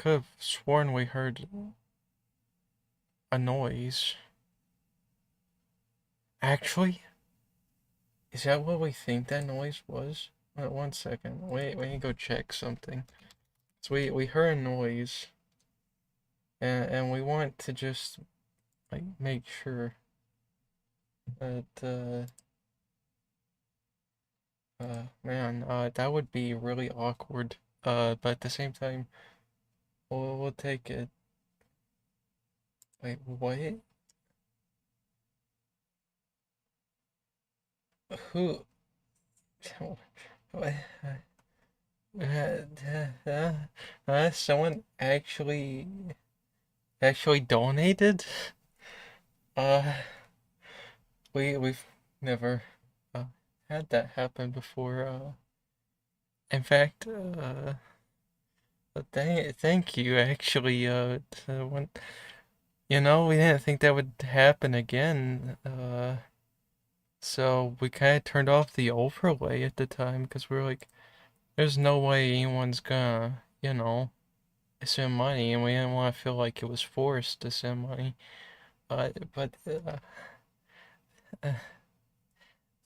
could have sworn we heard a noise. Actually, is that what we think that noise was? Wait, 1 second. Wait, we need to go check something. So we heard a noise, and we want to just like make sure that man, that would be really awkward. But at the same time, we'll take it. Wait, what? Who? What? Someone actually donated? Uh, we've never uh, had that happen before. In fact, thank you. Actually, when we didn't think that would happen again. So we kind of turned off the overlay at the time because we were like, there's no way anyone's gonna, send money, and we didn't want to feel like it was forced to send money. But uh,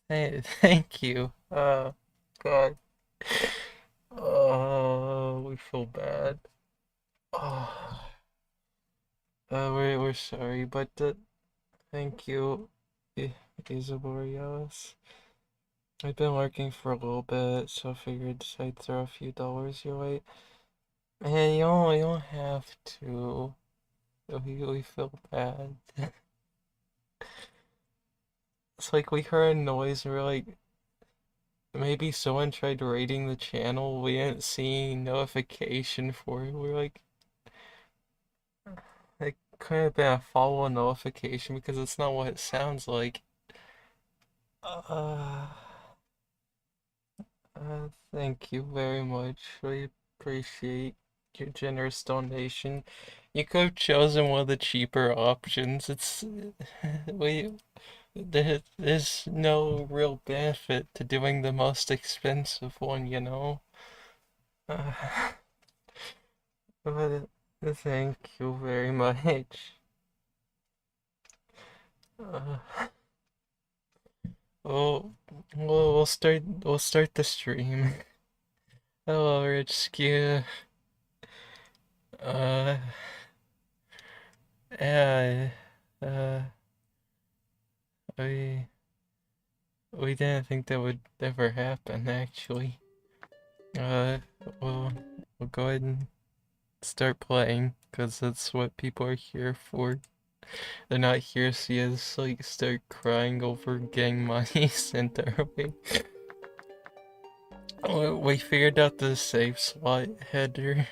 thank you. God. Oh, we feel bad. Oh, we're sorry, but thank you, Isaborios. I've been working for a little bit, so I figured I'd throw a few dollars your way. Man, you don't have to. We feel bad. It's like we heard a noise and we're like, maybe someone tried raiding the channel. We didn't see notification for it. We're like, it could have been a follow notification because it's not what it sounds like. Uh, thank you very much. We appreciate your generous donation. You could have chosen one of the cheaper options. We there's no real benefit to doing the most expensive one. Uh, but thank you very much. Uh, we'll, we'll start the stream. Hello, Rich Skew. Uh, yeah, uh, we we didn't think that would ever happen, actually. Uh, we'll we'll go ahead and start playing, because that's what people are here for. They're not here to see us, like, start crying over getting money sent our way. We figured out the save slot header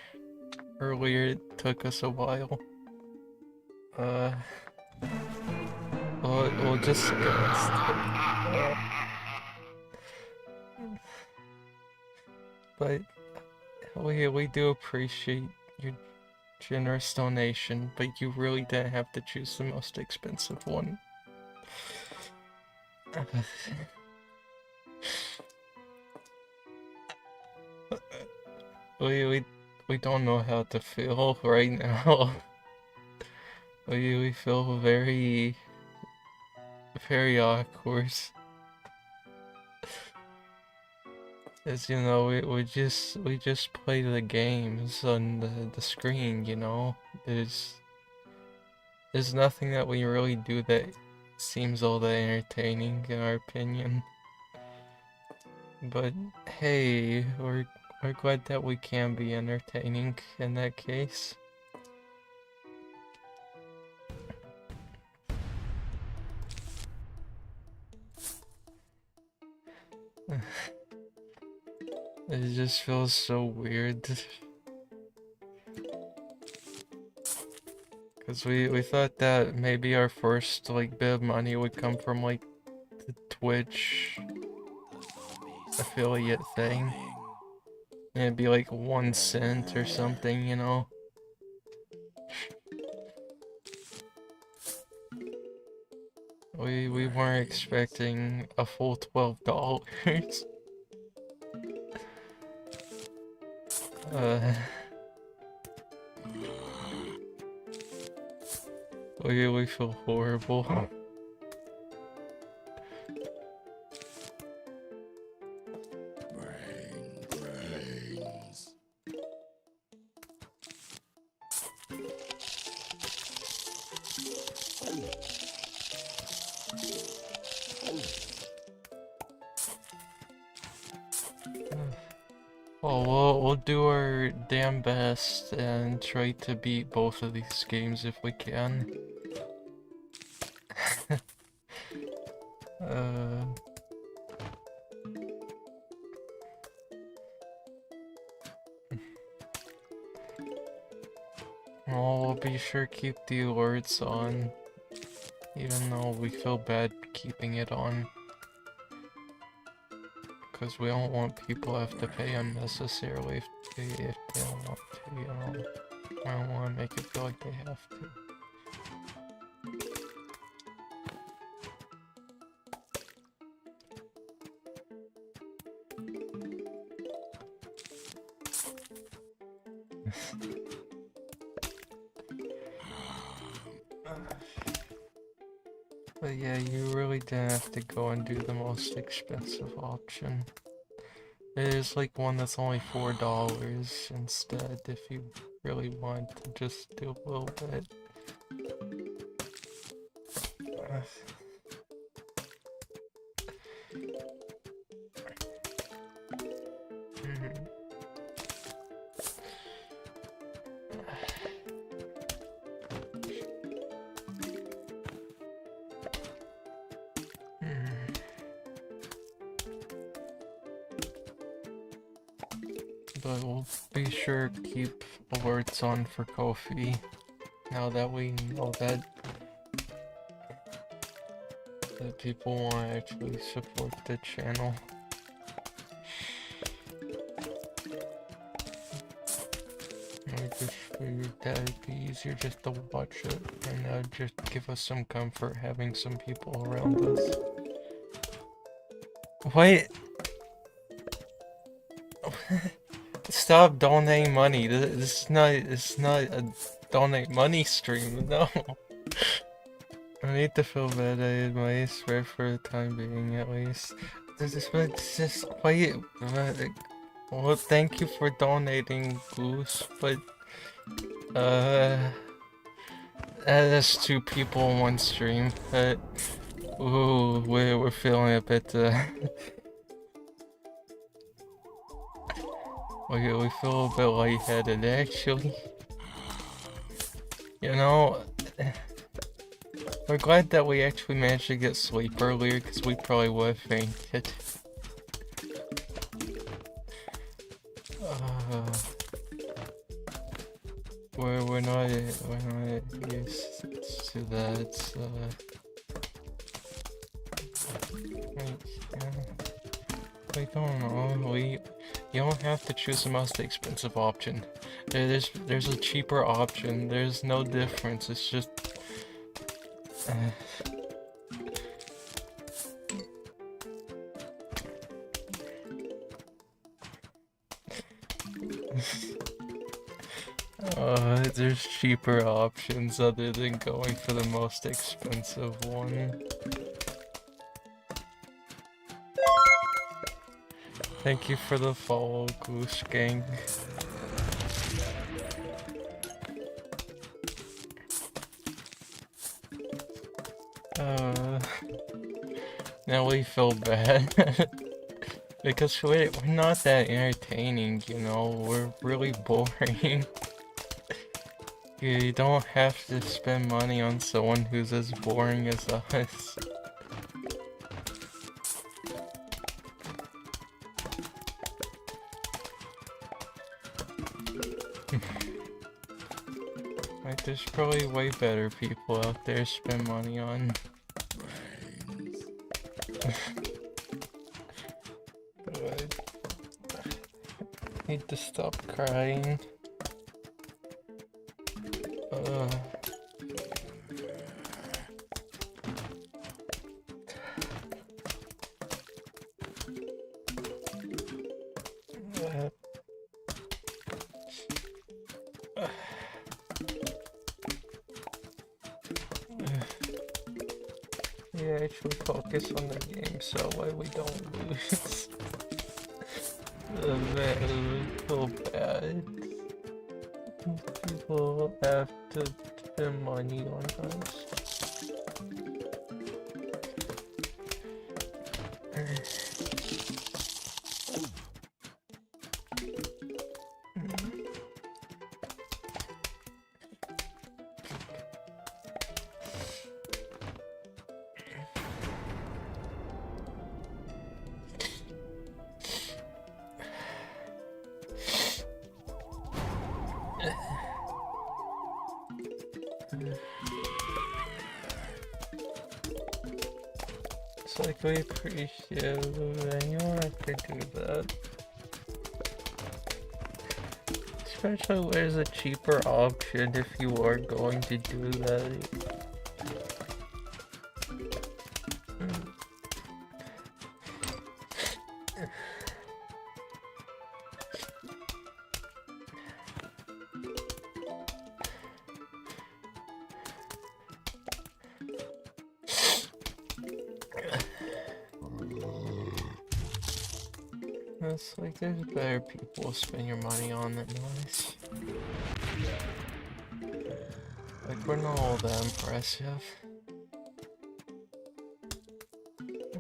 earlier. It took us a while. Uh, we'll just go and start. But we do appreciate your generous donation, but you really didn't have to choose the most expensive one. we, we, we don't know how to feel right now. We feel very, very awkward. As you know, we just play the games on the screen. There's nothing that we really do that seems all that entertaining in our opinion. But hey, we're glad that we can be entertaining in that case. It just feels so weird. Cause we thought that maybe our first like bit of money would come from like the Twitch affiliate thing. And it'd be like 1 cent or something. We weren't expecting a full $12. uh We feel horrible. Brains. Well, we'll do our damn best and try to beat both of these games if we can. uh... Well, we'll be sure to keep the alerts on, even though we feel bad keeping it on. Because we don't want people to have to pay unnecessarily if they don't want to, you know. I don't want to make it feel like they have to. But yeah, you really didn't have to go and do the most expensive option. There's like one that's only $4 instead if you really want to just do a little bit. But we'll be sure to keep alerts on for Ko-fi, now that we know that people want to actually support the channel. I just figured that it'd be easier just to watch it, and that would just give us some comfort having some people around us. Wait! Stop donating money. This is not a donate money stream, no. I need to feel bad. I advise right for the time being, at least. This is just quite. Well, thank you for donating, Goose, but that's 2 people in one stream. Ooh, we're feeling a bit. We feel a bit lightheaded, actually. You know, we're glad that we actually managed to get sleep earlier, because we probably would have fainted. We're not used to that. We don't know. You don't have to choose the most expensive option. There's a cheaper option. There's no difference. It's just. There's cheaper options other than going for the most expensive one. Thank you for the follow, Goose Gang. Now we feel bad. Because we're not that entertaining, you know, we're really boring. You don't have to spend money on someone who's as boring as us. Like, there's probably way better people out there to spend money on. I need to stop crying. we actually focus on the game so way we don't lose. Man, it would feel bad. People have to spend money on us. It's like we appreciate it, and you don't have to do that. Especially when there's a cheaper option if you are going to do that. It's like there's better people to spend your money on than us. Like we're not all that impressive.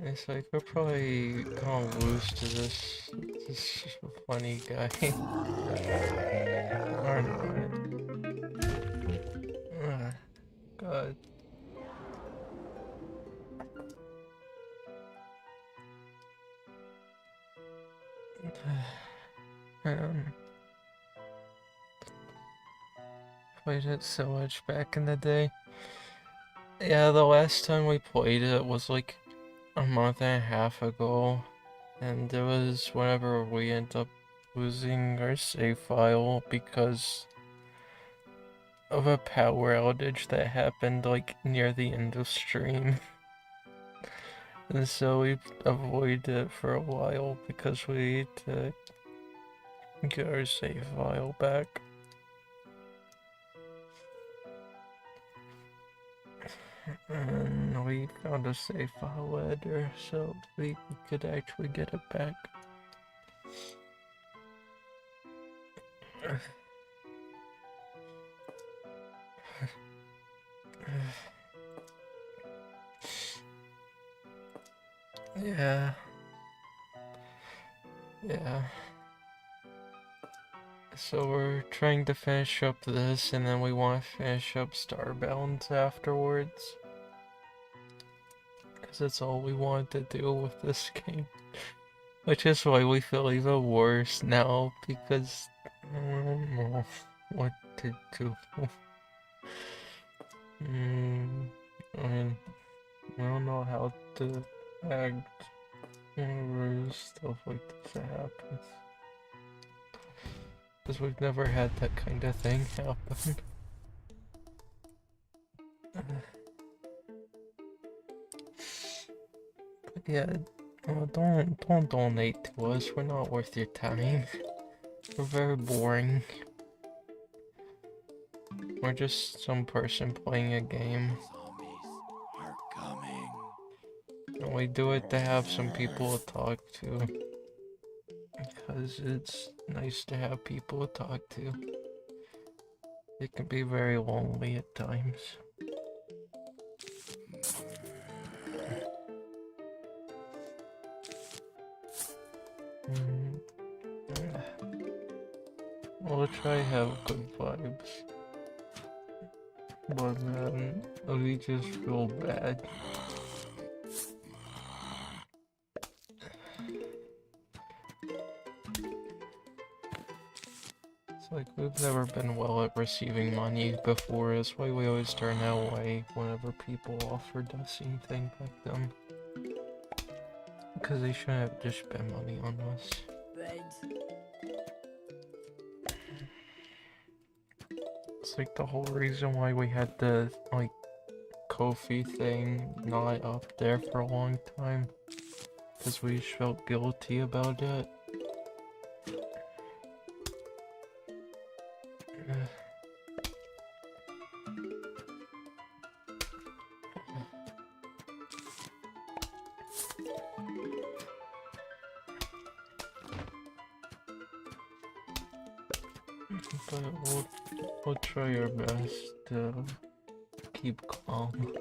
It's like we're probably gonna lose to this funny guy. Or not. God. Played it so much back in the day. Yeah, the last time we played it was like a month and a half ago, and it was whenever we ended up losing our save file because of a power outage that happened like near the end of stream. And so we avoided it for a while because we need to get our save file back. And we found a save file editor so we could actually get it back. Yeah. Yeah. So we're trying to finish up this, and then we want to finish up Starbound afterwards. Because that's all we wanted to do with this game. Which is why we feel even worse now, because I don't know what to do. I mean, I don't know how to act whenever stuff like this happens. Because we've never had that kind of thing happen. But yeah, don't donate to us. We're not worth your time. We're very boring. We're just some person playing a game. Zombies are coming. And we do it to have some people to talk to. Because it's nice to have people to talk to. It can be very lonely at times. We'll try have good vibes. But man, we just feel bad. It's like we've never been well at receiving money before, that's why we always turn away whenever people offered us anything back then. Because they shouldn't have just spent money on us. It's like the whole reason why we had the, like, Ko-fi thing not up there for a long time. Because we just felt guilty about it. But we'll try our best to keep calm.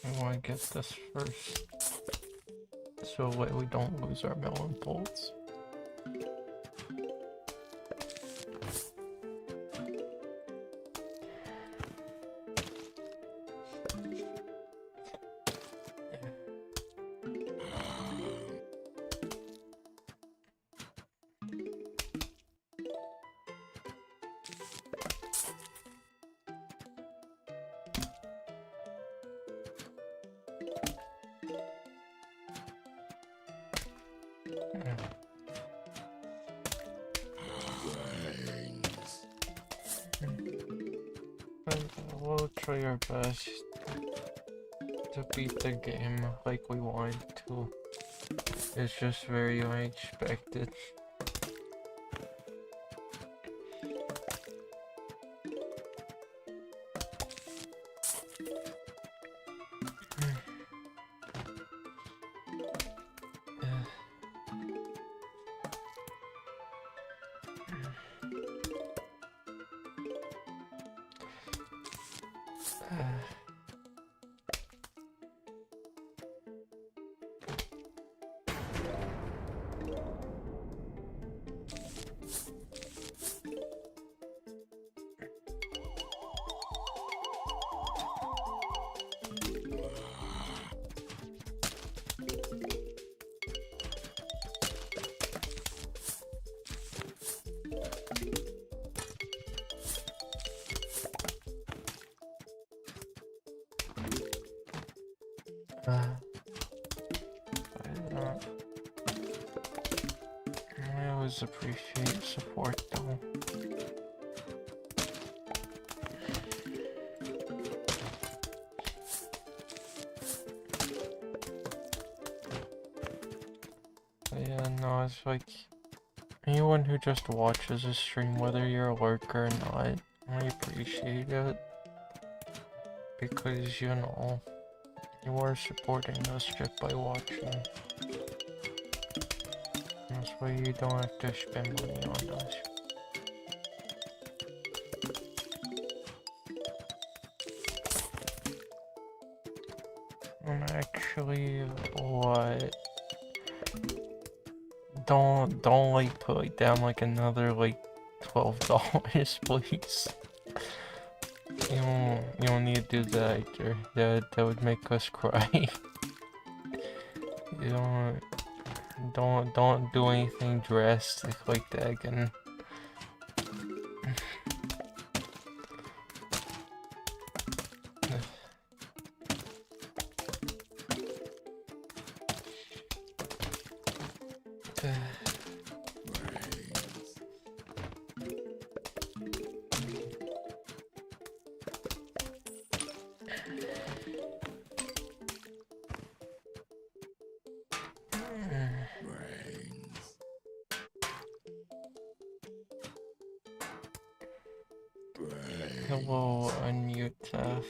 We want to get this first, so that we don't lose our melon bolts. We'll try our best to beat the game like we want to. It's just very unexpected. I always appreciate support though. Yeah, no, it's like anyone who just watches a stream, whether you're a lurker or not, I appreciate it because you know you are supporting us just by watching. That's why you don't have to spend money on us. And actually, what? Don't like put like down like another like $12, please. You don't need to do that either. That would make us cry. You don't do anything drastic like that again. Hello, unmute Taf.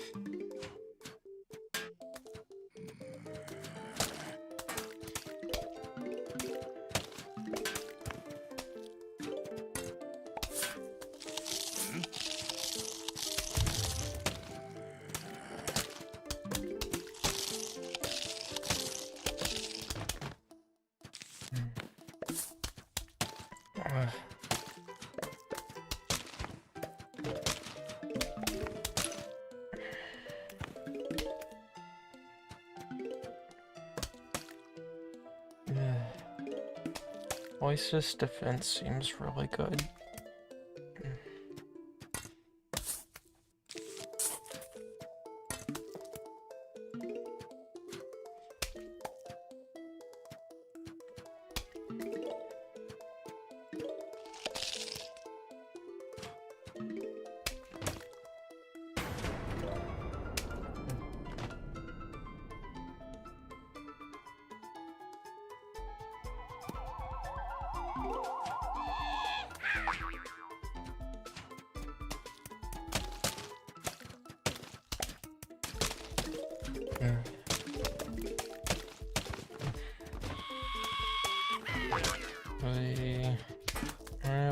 Voice's defense seems really good.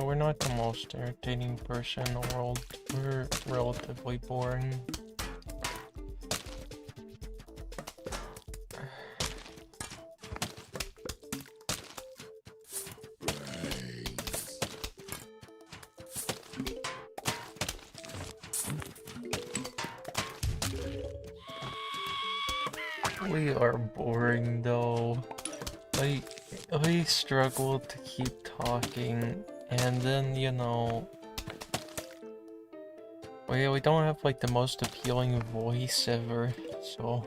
We're not the most entertaining person in the world. We're relatively boring. We are boring though. Like, we struggle to keep talking, and then, you know, we don't have like the most appealing voice ever, so...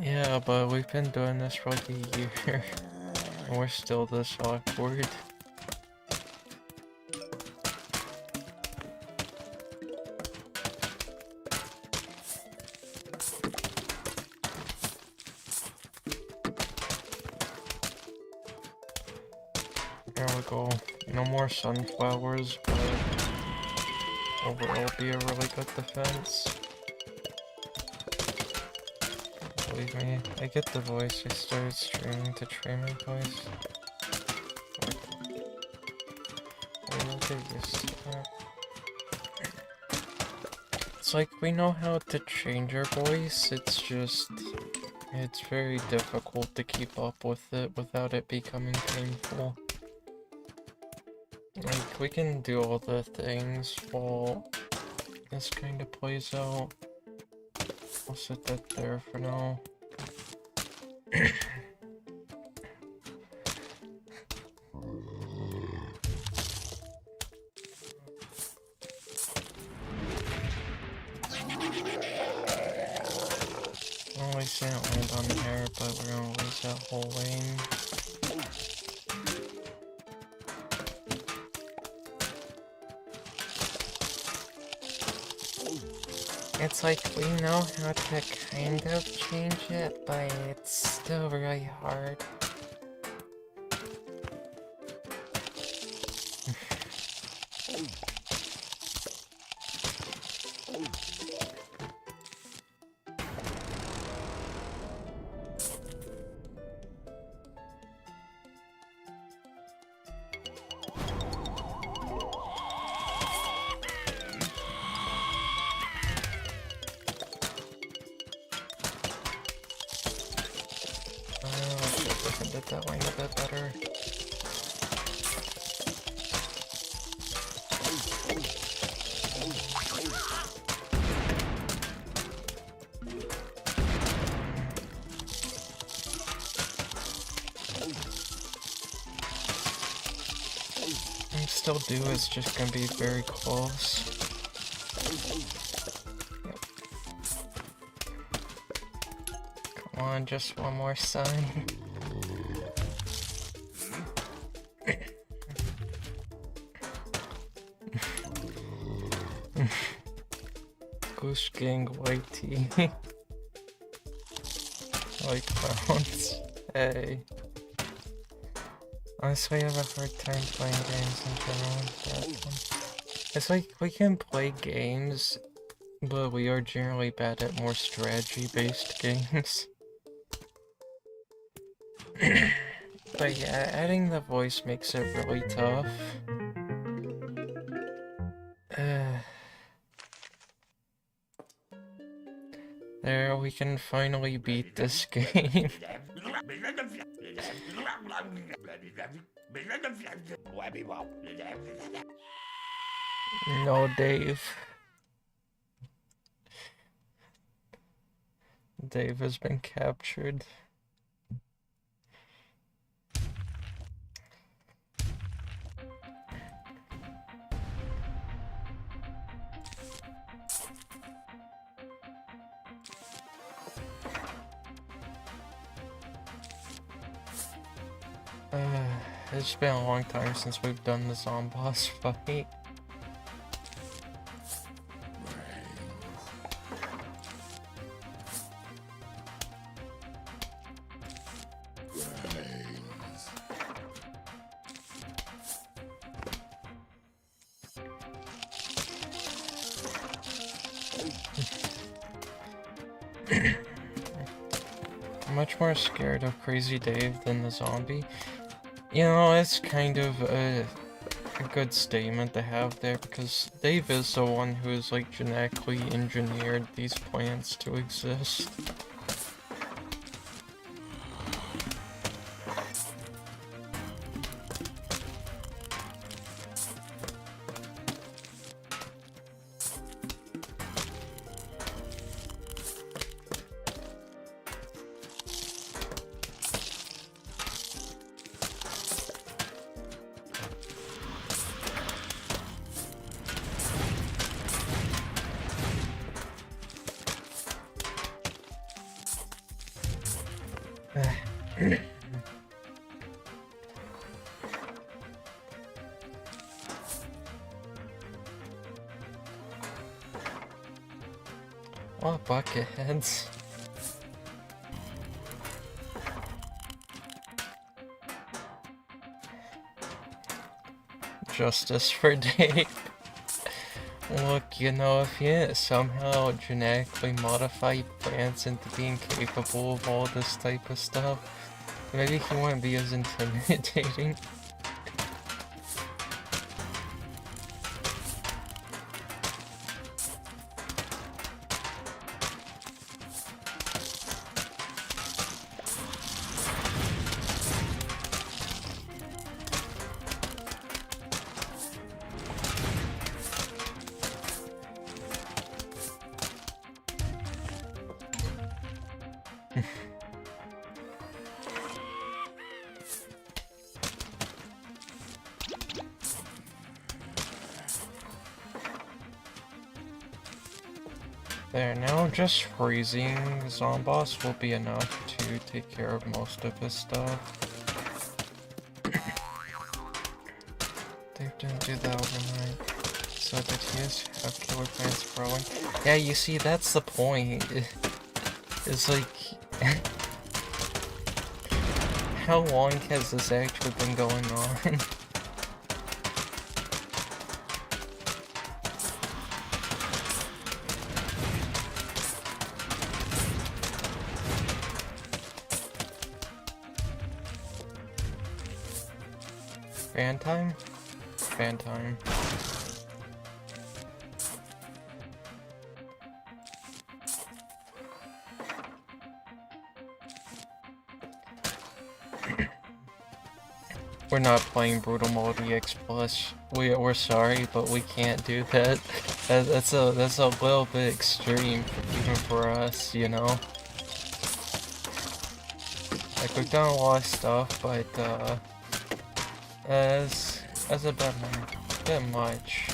Yeah, but we've been doing this for like a year, and we're still this awkward. There we go. No more sunflowers, but overall be a really good defense. Believe me, I get the voice. I started streaming to train my voice. I will get used to that. It's like we know how to change our voice, it's just... it's very difficult to keep up with it without it becoming painful. Like, we can do all the things while this kind of plays out. I'll set that there for now. Well, we can't land on there, but we're gonna lose that whole lane. It's like we know how to kind of change it, but it's still really hard. Did that lane a bit better. And still do is just gonna be very close. Yep. Come on, just one more sign. Goose Gang White Tea. Like clowns. Hey. Honestly, I have a hard time playing games in general. It's like we can play games, but we are generally bad at more strategy-based games. But yeah, adding the voice makes it really tough. There, we can finally beat this game. No, Dave. Dave has been captured. It's been a long time since we've done the zombie boss fight. I'm much more scared of Crazy Dave than the zombie. You know, it's kind of a good statement to have there, because Dave is the one who has, like, genetically engineered these plants to exist. Oh, bucketheads. Justice for Dave. Look, you know, if you somehow genetically modify plants into being capable of all this type of stuff, maybe he wouldn't be as intimidating. There, now just freezing Zomboss will be enough to take care of most of his stuff. Dave didn't do that overnight. So did he have killer plants growing? Yeah, you see, that's the point. It's like... how long has this actually been going on? Fan time? Fan time. We're not playing Brutal Mode EX Plus. We're sorry, but we can't do that. That's a little bit extreme, even for us, you know. Like, we've done a lot of stuff, but as a bit much.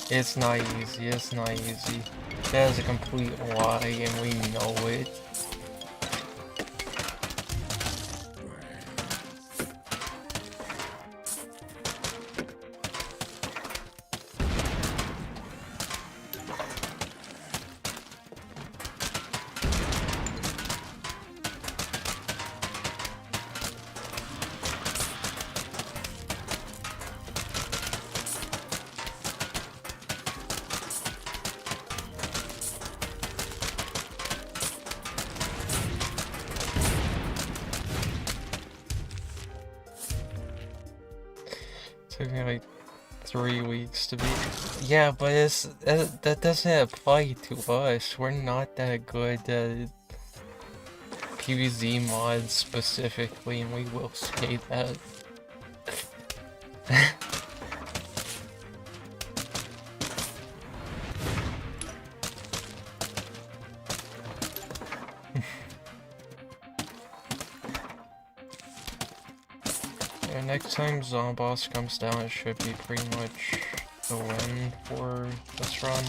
It's not easy. It's not easy. That is a complete lie, and we know it. Took me like 3 weeks to beat. Yeah, but that doesn't apply to us. We're not that good at PVZ mods specifically, and we will say that. Yeah, next time Zomboss comes down, it should be pretty much the win for this run.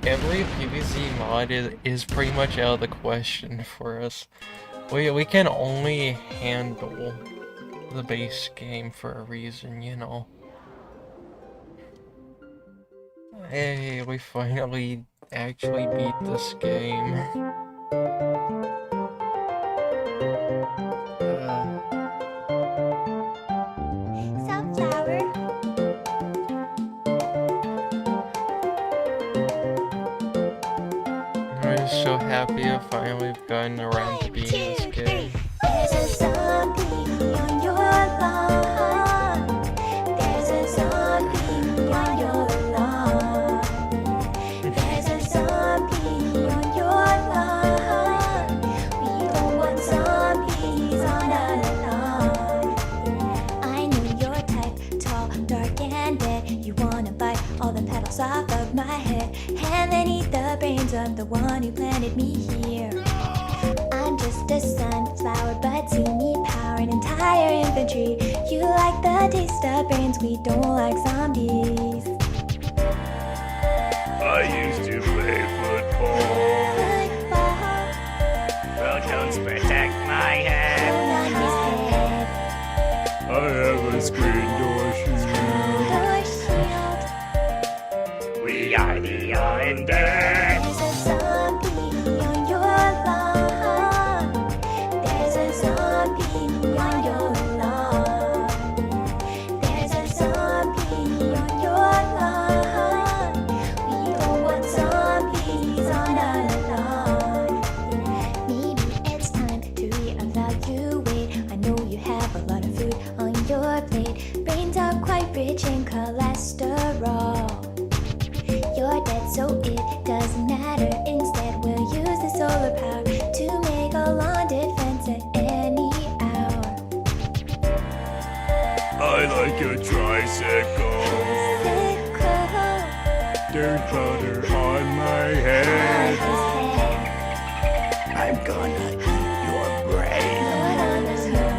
every PVZ mod is pretty much out of the question for us. We can only handle the base game for a reason, you know. Hey, we finally actually beat this game. Sunflower. I'm just so happy I finally have gotten around to One, beating this two, game. three. There's a zombie on your lawn. There's a zombie on your lawn. There's a zombie on your lawn. We don't want zombies on our lawn. I know your type, tall, dark, and dead. You wanna bite all the petals off of my head and then eat the brains of the one who planted me here. I'm just a sunflower, but see me power an entire infantry. You like the taste of brains, we don't like zombies. I used to play football. Football Pronouns protect my head. on his head, I have a screen door door shield. We are the undead. There's a zombie on your lawn. There's a zombie on your lawn. There's a zombie on your lawn. We don't want zombies on our lawn. Maybe it's time to reevaluate. I know you have a lot of food on your plate. Brains are quite rich in cholesterol. You're dead, so it doesn't matter. Instead, we'll use the solar power to make a lawn defense at any hour. I like a tricycle. Sickle Dirt powder on my on head. his head, I'm gonna eat your brain. put on the snow.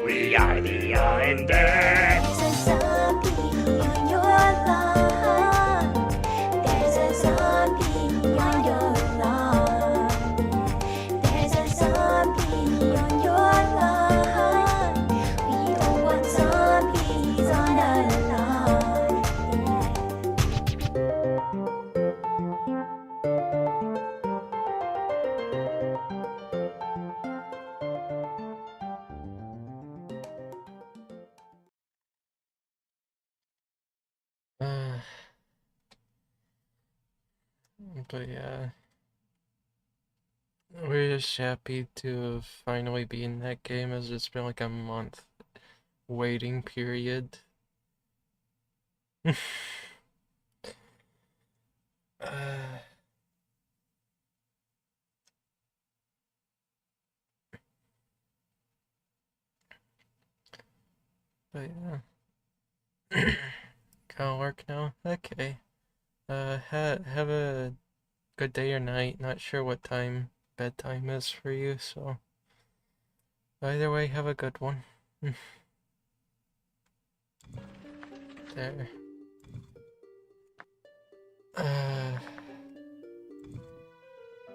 We are the undead. There's a zombie on your lawn. There's a zombie on your lawn. There's a zombie on your lawn. We don't want zombies on our lawn. Uh, but yeah. We're just happy to have finally be in that game, as it's been like a month waiting period. uh, but yeah. Gotta work now? Okay. Have a good day or night. Not sure what time bedtime is for you, so either way, have a good one. There.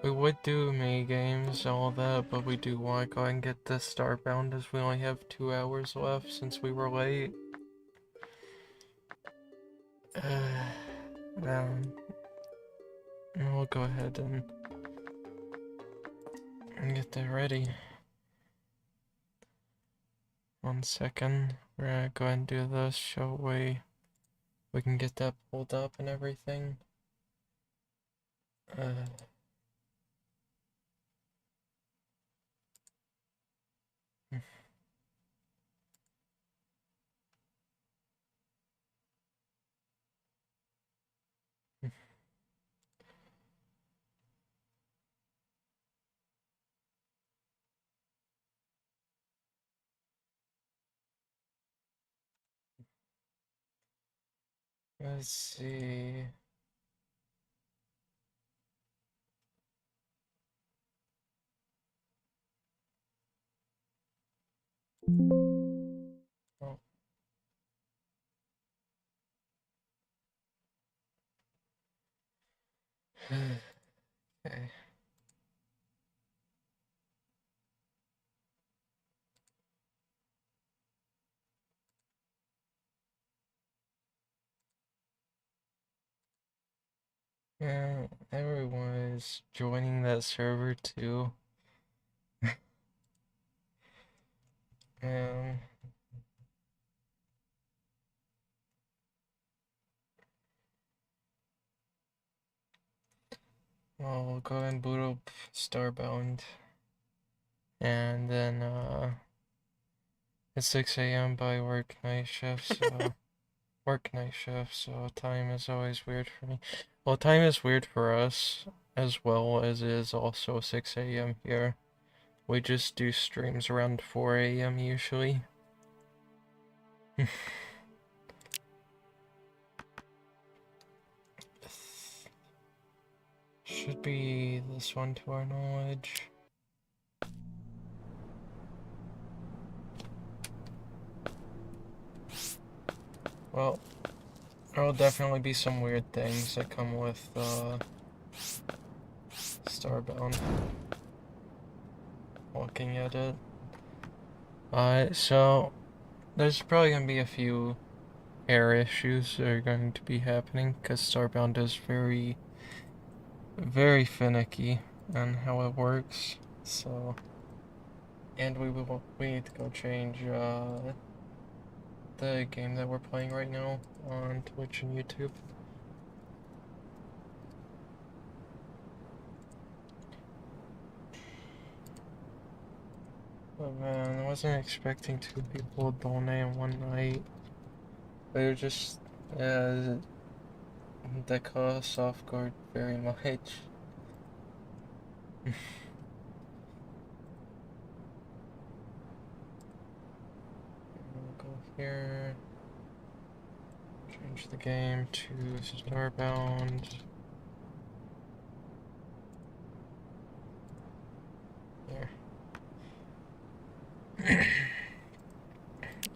We would do mini games, all that, but we do want to go and get the Starbound as we only have 2 hours left since we were late. We'll go ahead and get that ready. 1 second. We're gonna go ahead and do this, show we can get that pulled up and everything. Let's see. Oh. Okay. Yeah, everyone is joining that server too. Um, well, we'll go and boot up Starbound. And then, it's 6 a.m. by work night shift, so time is always weird for me. Well, time is weird for us, as well as it is also 6 a.m. here. We just do streams around 4 a.m. usually. Should be this one to our knowledge. Well, there'll definitely be some weird things that come with Starbound. Looking at it. So there's probably gonna be a few error issues that are going to be happening because Starbound is very, very finicky on how it works. So, and we need to go change the game that we're playing right now on Twitch and YouTube. But man, I wasn't expecting 2 people to donate in one night. They were just, that caught us off guard very much. We'll go here. Change the game to Starbound. There.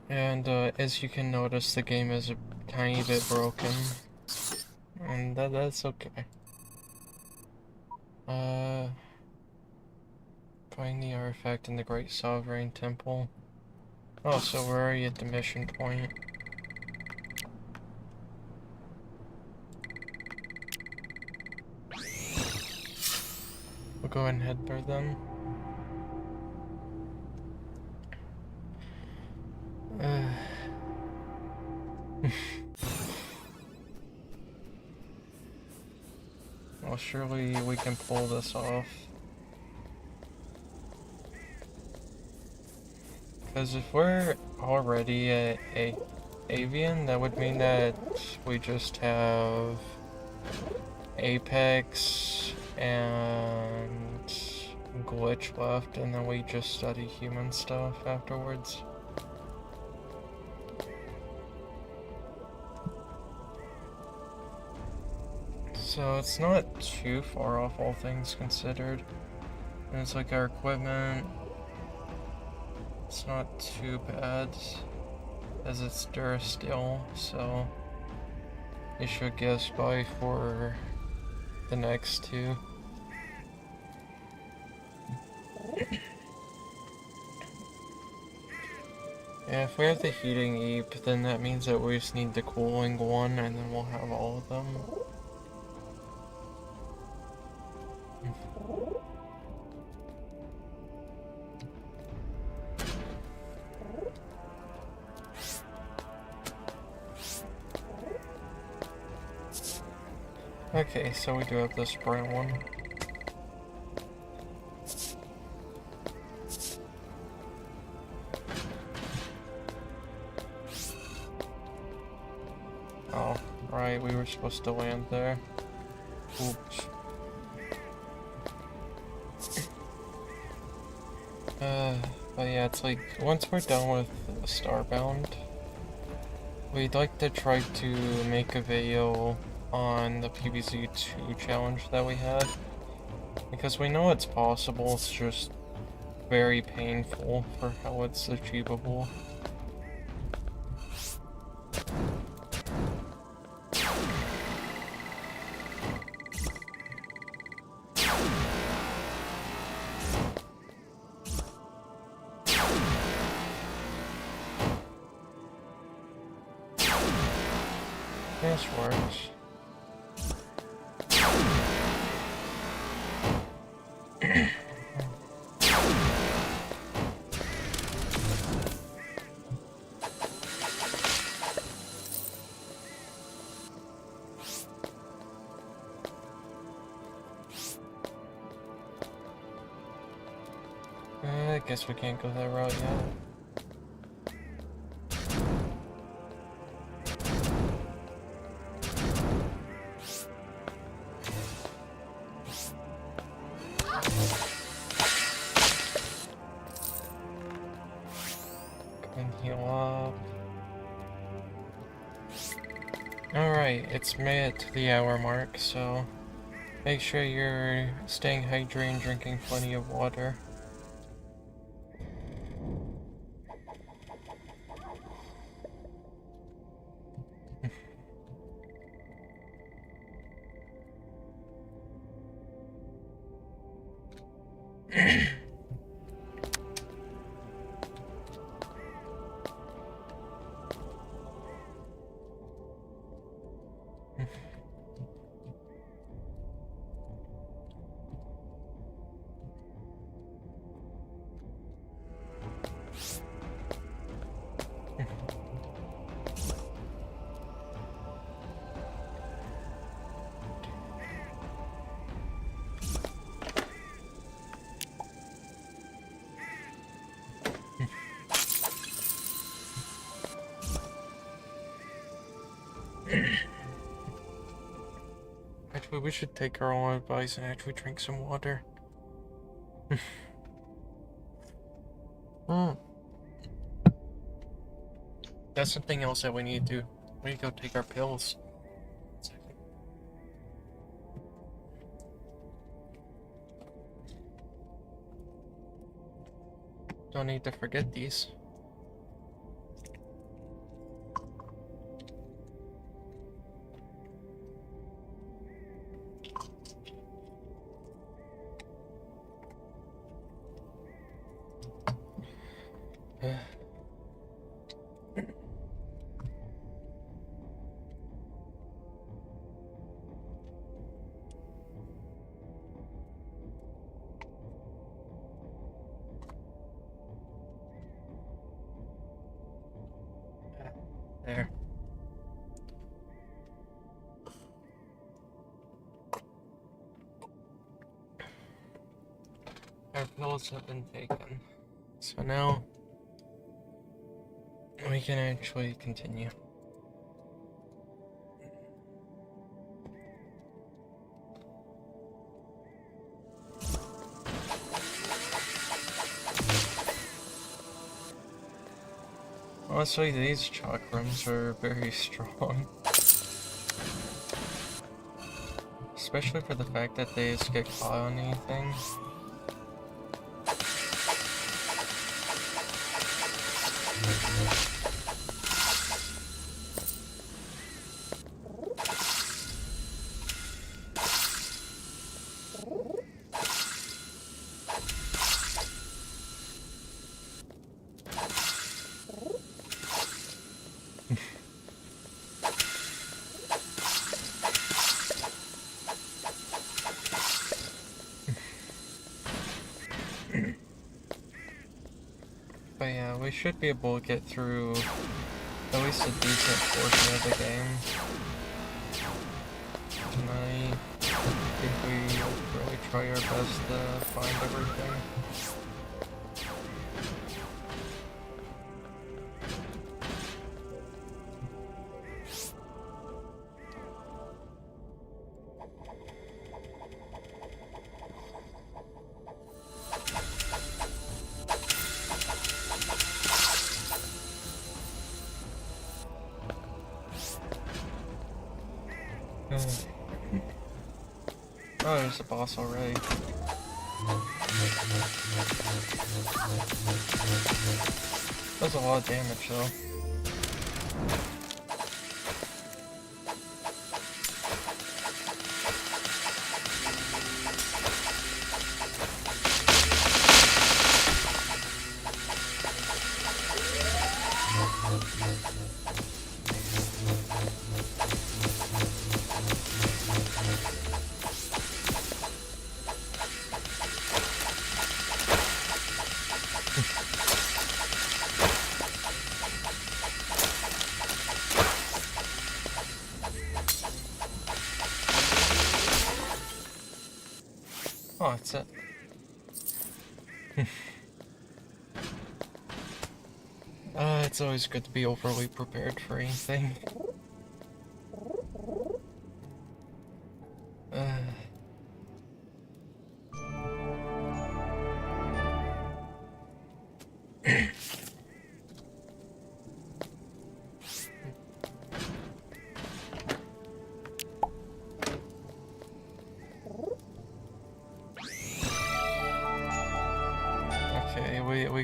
And as you can notice, the game is a tiny bit broken, and that's okay. Find the artifact in the Great Sovereign Temple. Oh, so we're already at the mission point. We'll go ahead and head there then. Well, surely we can pull this off. Because if we're already at Avian, that would mean that we just have Apex and Glitch left, and then we just study human stuff afterwards. So it's not too far off, all things considered. And it's like our equipment, it's not too bad, as it's Durasteel, so it should get us by for the next two. Yeah, if we have the heating Eep, then that means that we just need the cooling one, and then we'll have all of them. Okay, so we do have this brown one. Oh, right, we were supposed to land there. Oops. But yeah, it's like, once we're done with Starbound, we'd like to try to make a video on the PVZ 2 challenge that we had. Because we know it's possible, it's just very painful for how it's achievable. This works. I guess we can't go that route yet. Go and heal up. Alright, it's made it to the hour mark, so make sure you're staying hydrated and drinking plenty of water. Actually, we should take our own advice and actually drink some water. That's something else that we need to do. We need to go take our pills. Don't need to forget these. There. Our pills have been taken. So now we can actually continue. Honestly, these chakrams are very strong. Especially for the fact that they just get caught on anything. But yeah, we should be able to get through at least a decent portion of the game tonight. I think we will really try our best to find everything. Oh, there's a boss already. Does a lot of damage though. Oh, that's it. It's always good to be overly prepared for anything.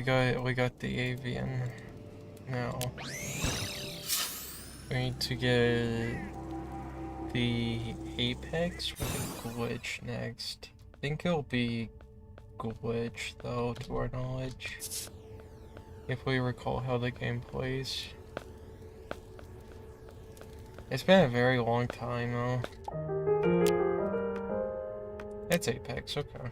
Okay, we got the avian. Now we need to get the apex or the glitch next. I think it'll be glitch though, to our knowledge. If we recall how the game plays. It's been a very long time though. It's apex, okay.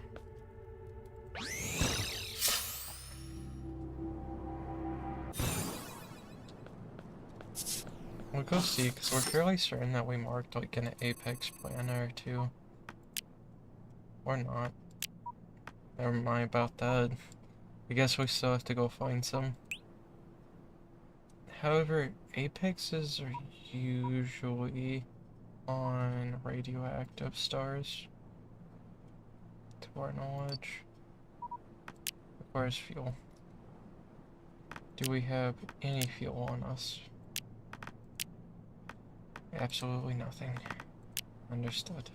We'll go see, because we're fairly certain that we marked like an apex planner or two. Or not. Never mind about that. I guess we still have to go find some. However, apexes are usually on radioactive stars. To our knowledge. Requires fuel. Do we have any fuel on us? Absolutely nothing. Understood.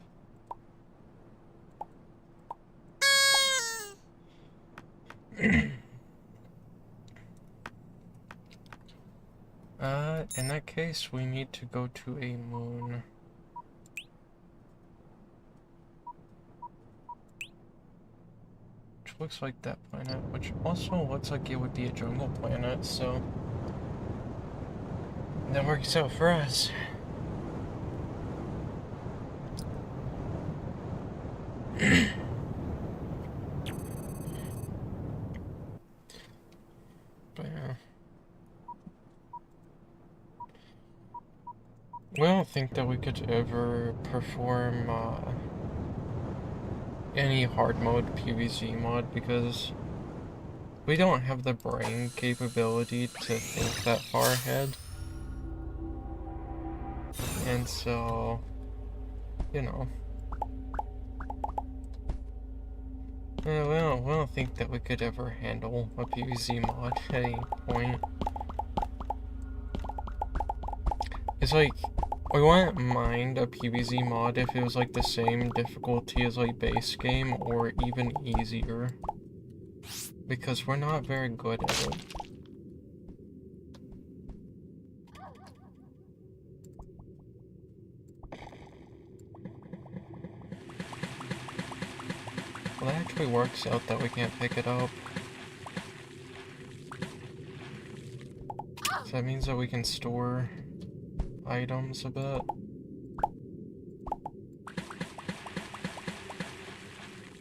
In that case, we need to go to a moon. Which looks like that planet, which also looks like it would be a jungle planet, so that works out for us. But yeah. We don't think that we could ever perform any hard mode PVZ mod because we don't have the brain capability to think that far ahead. And so, you know, we don't think that we could ever handle a PVZ mod at any point. It's like, we wouldn't mind a PVZ mod if it was like the same difficulty as like base game or even easier. Because we're not very good at it. Well, that actually works out that we can't pick it up. So that means that we can store items a bit.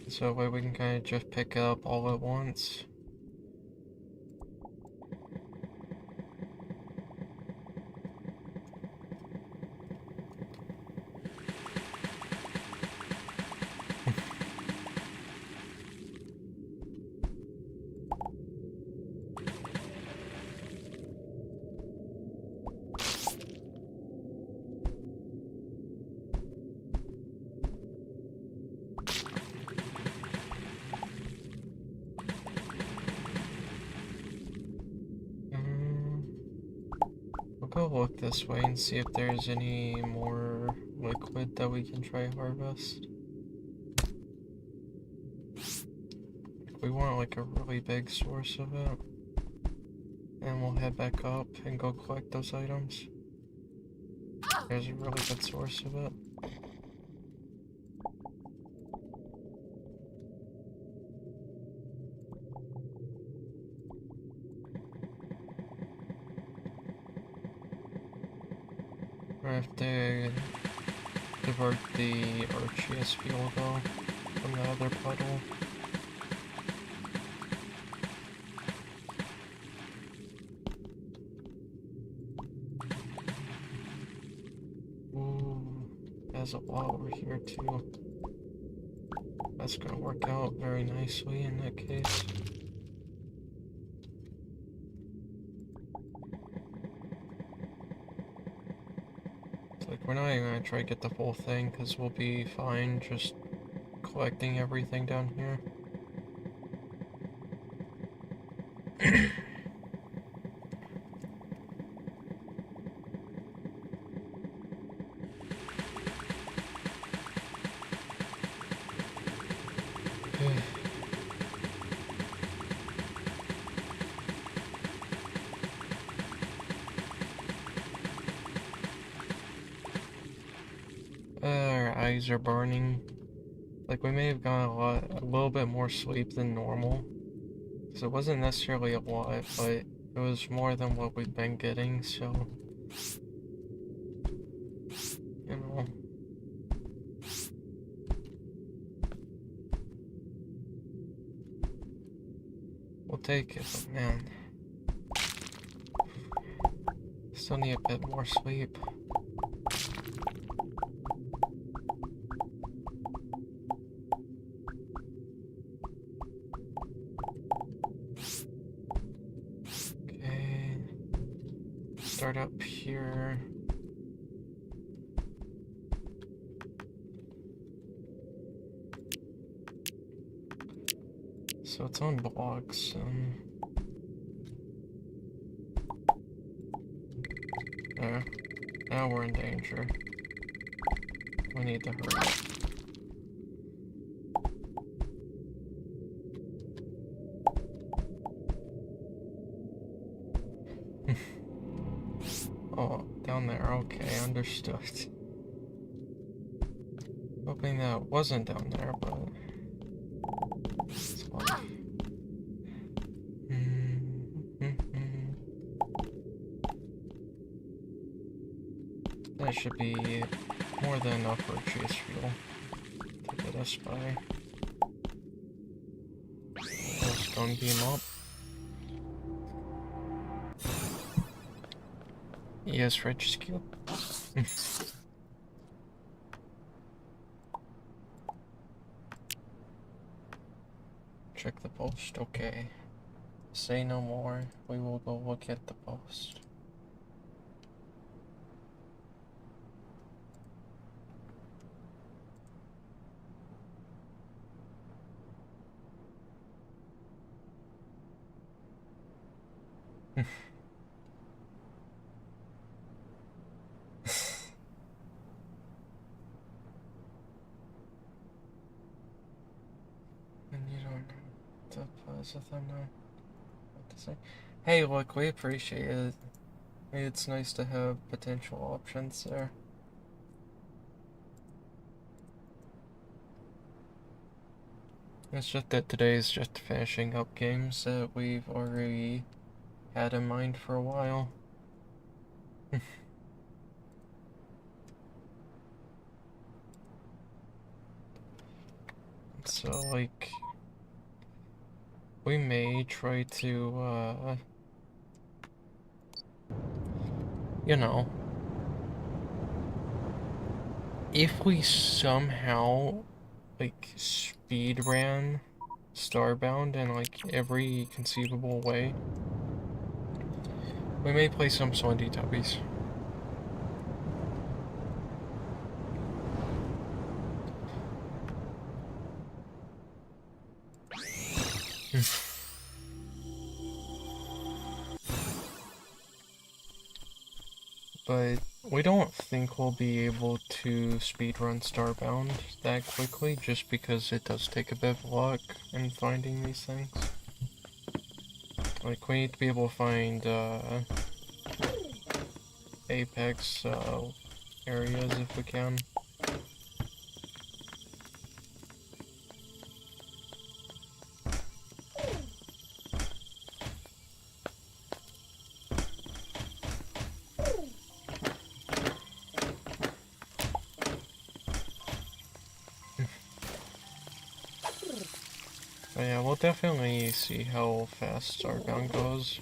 So that way we can kind of just pick it up all at once. We'll go look this way and see if there's any more liquid that we can try harvest. We want like a really big source of it. And we'll head back up and go collect those items. There's a really good source of it. I have to divert the Archeus fuel though from the other puddle. Ooh, there's a lot over here too. That's gonna work out very nicely in that case. It's like, we're not even gonna try to get the full thing, because we'll be fine just collecting everything down here. Our eyes are burning. Like, we may have gotten a little bit more sleep than normal. Because it wasn't necessarily a lot, but it was more than what we've been getting, so... You know... We'll take it, but man... Still need a bit more sleep. Okay... Start up here... So it's on blocks, there. Now we're in danger. We need to hurry up. Oh, down there, okay, understood. Hoping that wasn't down there, but... It's fine. That should be more than enough for chase fuel to get us by. Let's go and beam up. Yes, rescue. Check the post, okay. Say no more, we will go look at the post. And you don't know the plaza thumbnail. What to say? Hey, look, we appreciate it. It's nice to have potential options there. It's just that today is just finishing up games that we've already had in mind for a while. So, like, we may try to, you know, if we somehow, like, speed ran Starbound in, like, every conceivable way, we may play some Slendy Tubbies. But we don't think we'll be able to speedrun Starbound that quickly, just because it does take a bit of luck in finding these things. Like, we need to be able to find Apex areas if we can. But yeah, we'll definitely see how fast Starbound goes.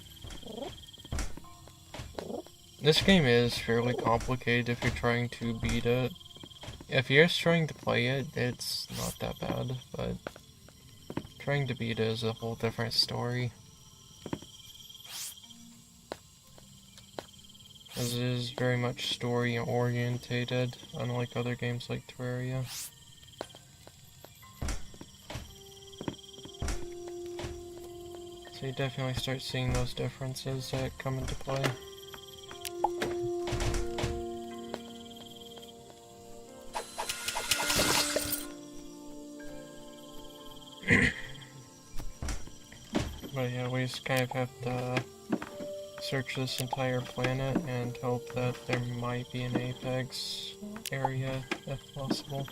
This game is fairly complicated if you're trying to beat it, If you're just trying to play it, it's not that bad, but trying to beat it is a whole different story. As it is very much story orientated, unlike other games like Terraria. So you definitely start seeing those differences that come into play. But yeah, we just kind of have to search this entire planet and hope that there might be an apex area if possible.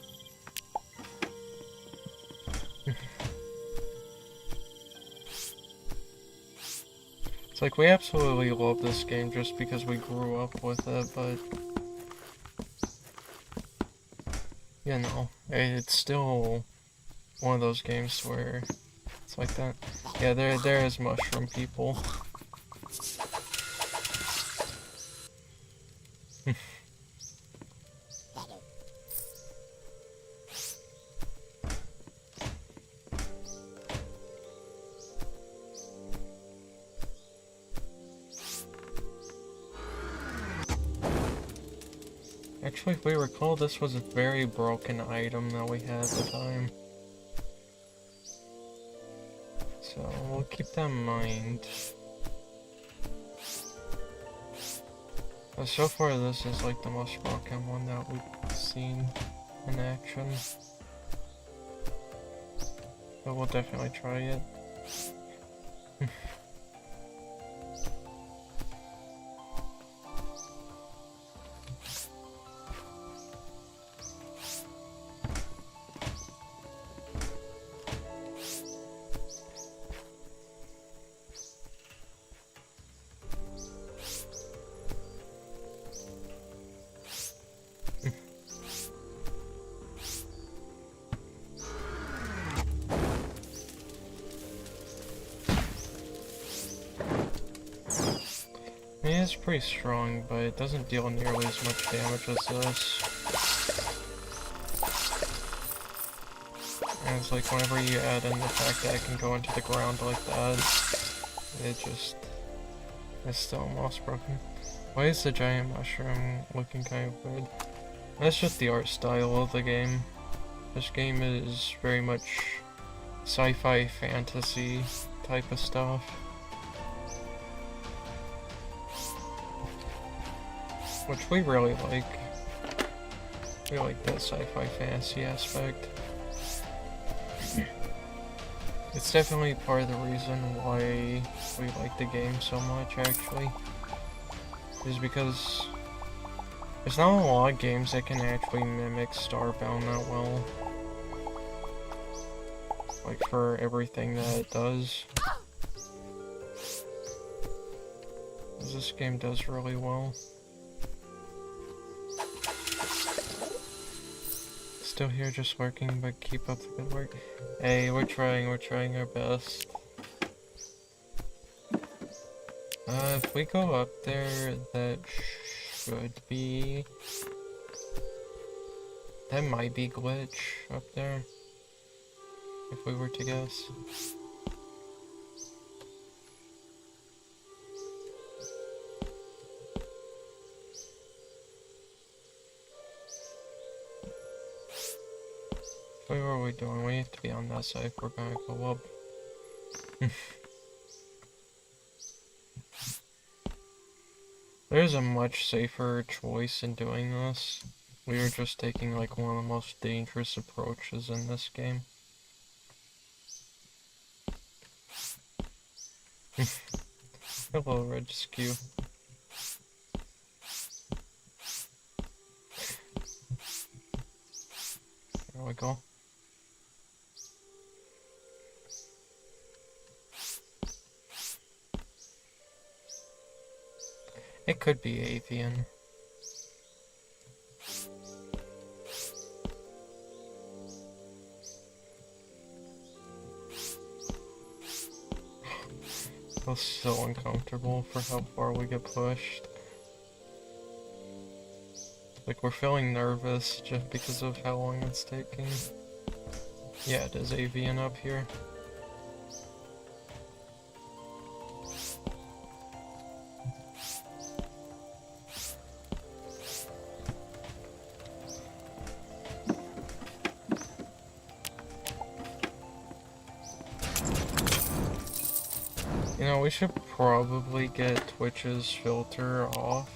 It's like we absolutely love this game just because we grew up with it, but you know, it's still one of those games where it's like that. Yeah, there is mushroom people. Actually, if we recall, this was a very broken item that we had at the time. So, we'll keep that in mind. But so far, this is like the most broken one that we've seen in action. But we'll definitely try it. Yeah, it's pretty strong, but it doesn't deal nearly as much damage as this. And it's like whenever you add in the fact that it can go into the ground like that, it's still almost broken. Why is the giant mushroom looking kind of weird? That's just the art style of the game. This game is very much sci-fi fantasy type of stuff. Which we really like. We like that sci-fi fantasy aspect. It's definitely part of the reason why we like the game so much, actually. Is because there's not a lot of games that can actually mimic Starbound that well. Like, for everything that it does. This game does really well. Still here just working, but keep up the good work. Hey, we're trying our best. If we go up there, that should be... That might be glitch up there. If we were to guess. What are we doing? We have to be on that side if we're gonna go up. There's a much safer choice in doing this. We are just taking like one of the most dangerous approaches in this game. Hello, Red Skew. There we go. It could be avian. Feels so uncomfortable for how far we get pushed. Like, we're feeling nervous just because of how long it's taking. Yeah, it is avian up here. You know, we should probably get Twitch's filter off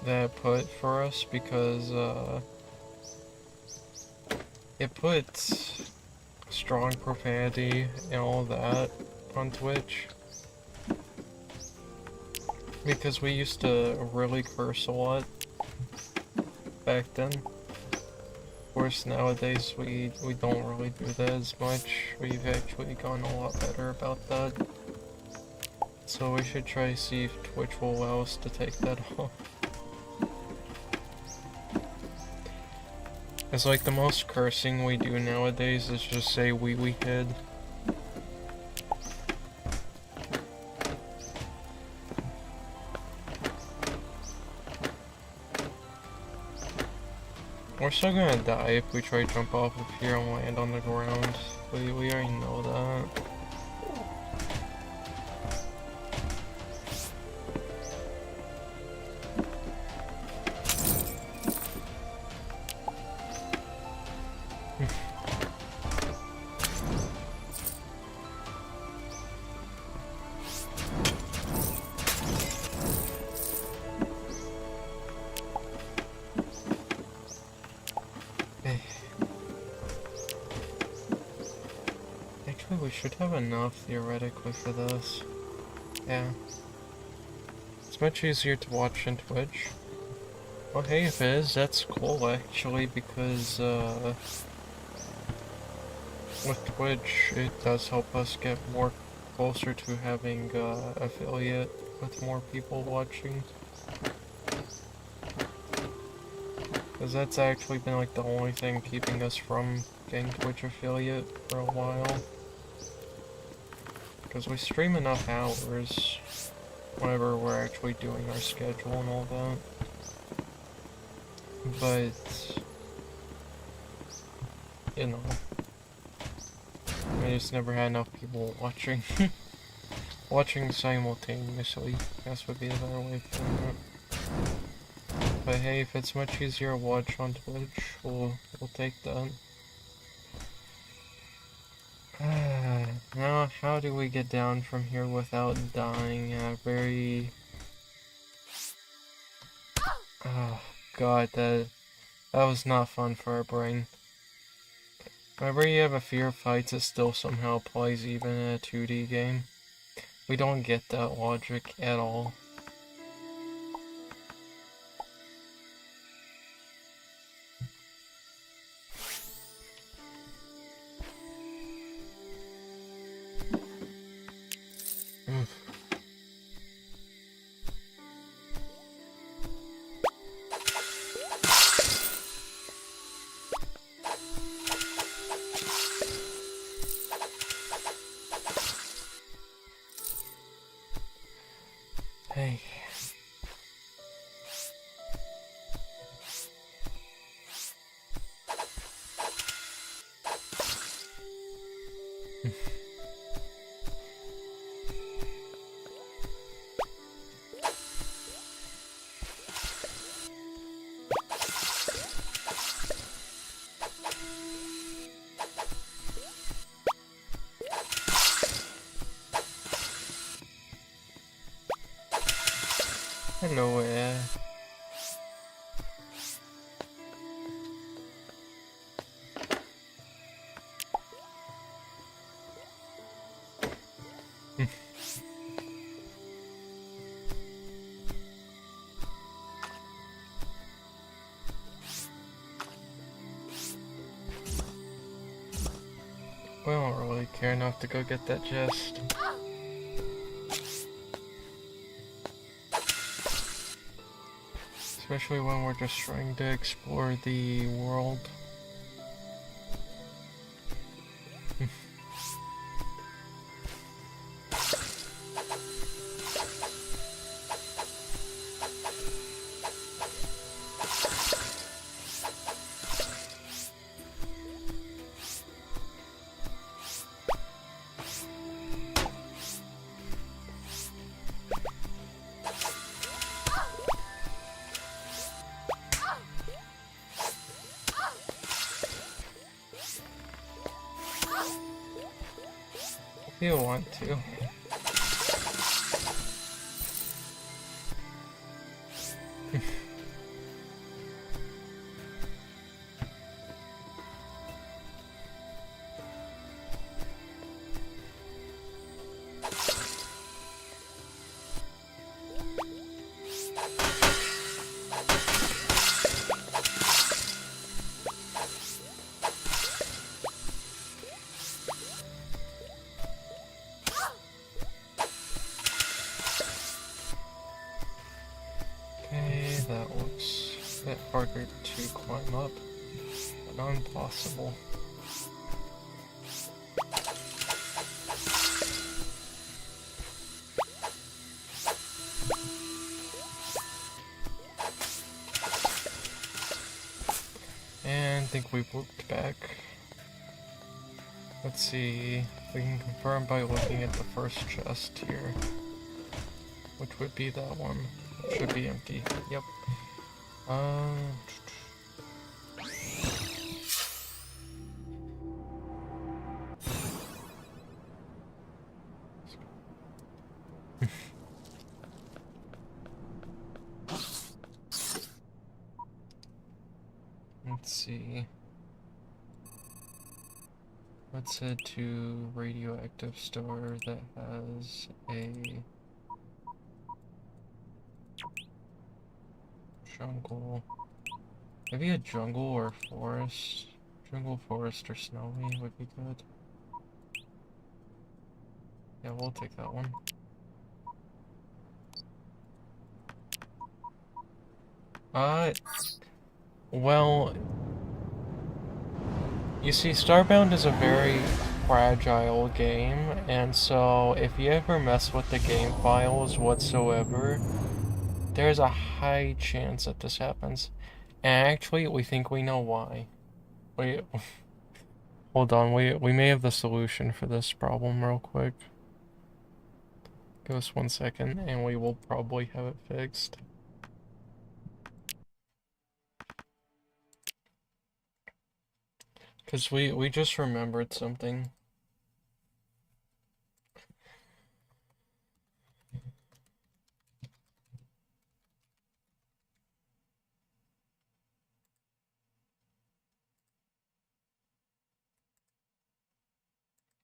that it put for us because, it puts strong profanity and all that on Twitch. Because we used to really curse a lot back then. Of course, nowadays we don't really do that as much. We've actually gotten a lot better about that. So we should try to see if Twitch will allow us to take that off. It's like the most cursing we do nowadays is just say wee head. We're still gonna die if we try to jump off of here and land on the ground. We already know that. Actually, we should have enough theoretically for this. Yeah. It's much easier to watch on Twitch. Well, hey, if it is, that's cool actually, because with Twitch, it does help us get more closer to having affiliate with more people watching. Because that's actually been like the only thing keeping us from getting Twitch affiliate for a while. Because we stream enough hours whenever we're actually doing our schedule and all that. But, you know, I just never had enough people watching. Watching simultaneously, I guess would be a better way of putting it. But hey, if it's much easier to watch on Twitch, we'll take that. Now, how do we get down from here without dying? Very... Oh, God, that was not fun for our brain. Whenever you have a fear of heights, it still somehow applies even in a 2D game. We don't get that logic at all. Hey. Hello, We don't really care enough to go get that chest. Especially when we're just trying to explore the world. You want to. Okay, that looks a bit harder to climb up, but not impossible. And I think we've looped back. Let's see, we can confirm by looking at the first chest here, which would be that one. It should be empty. Yep. Let's see. Let's head to radioactive store that has a jungle. Maybe a jungle or forest. Jungle, forest, or snowy would be good. Yeah, we'll take that one. Well, you see, Starbound is a very fragile game, and so if you ever mess with the game files whatsoever, there's a high chance that this happens. And actually, we think we know why. Wait, hold on, we may have the solution for this problem real quick. Give us 1 second, and we will probably have it fixed. Because we just remembered something.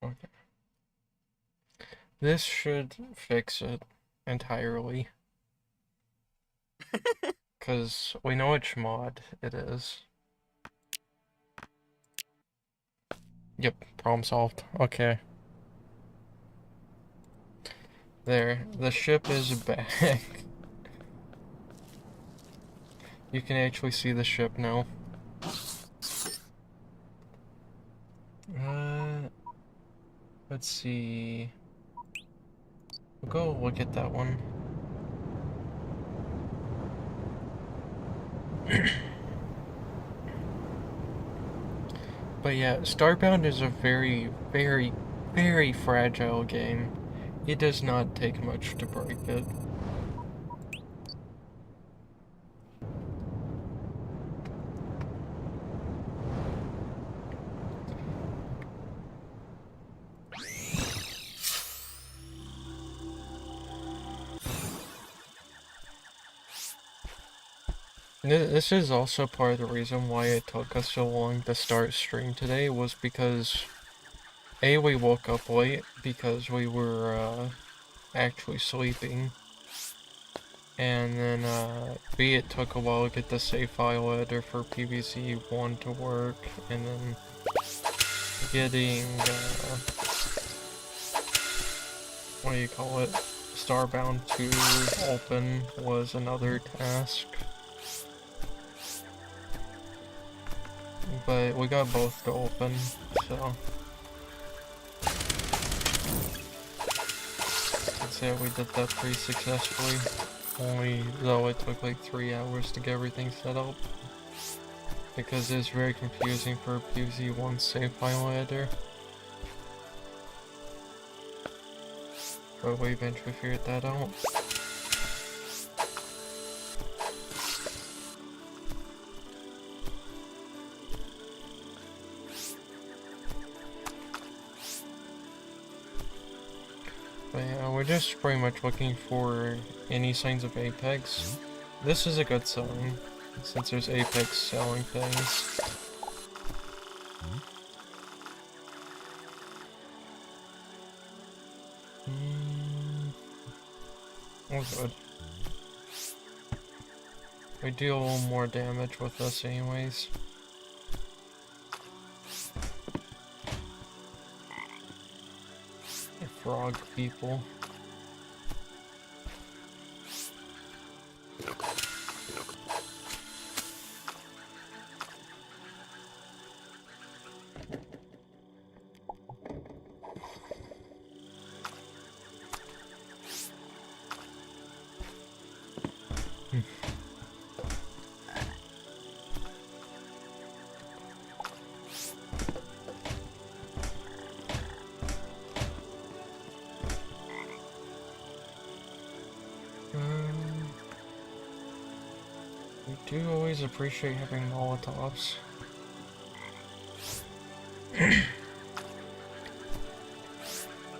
Okay. This should fix it entirely. Because we know which mod it is. Yep, problem solved. Okay. There, the ship is back. You can actually see the ship now. Let's see. We'll go look at that one. But yeah, Starbound is a very, very, very fragile game. It does not take much to break it. This is also part of the reason why it took us so long to start stream today, was because A, we woke up late because we were actually sleeping, and then B, it took a while to get the save file editor for PVZ 1 to work, and then getting what do you call it, Starbound to open was another task. But we got both to open, so I'd say we did that pretty successfully. Only though it took like 3 hours to get everything set up, because it's very confusing for PVZ1 save file editor. But we eventually figured that out. we're just pretty much looking for any signs of Apex. This is a good sign, since there's Apex selling things. Oh good. We do a little more damage with this anyways. Frog people. We do always appreciate having Molotovs.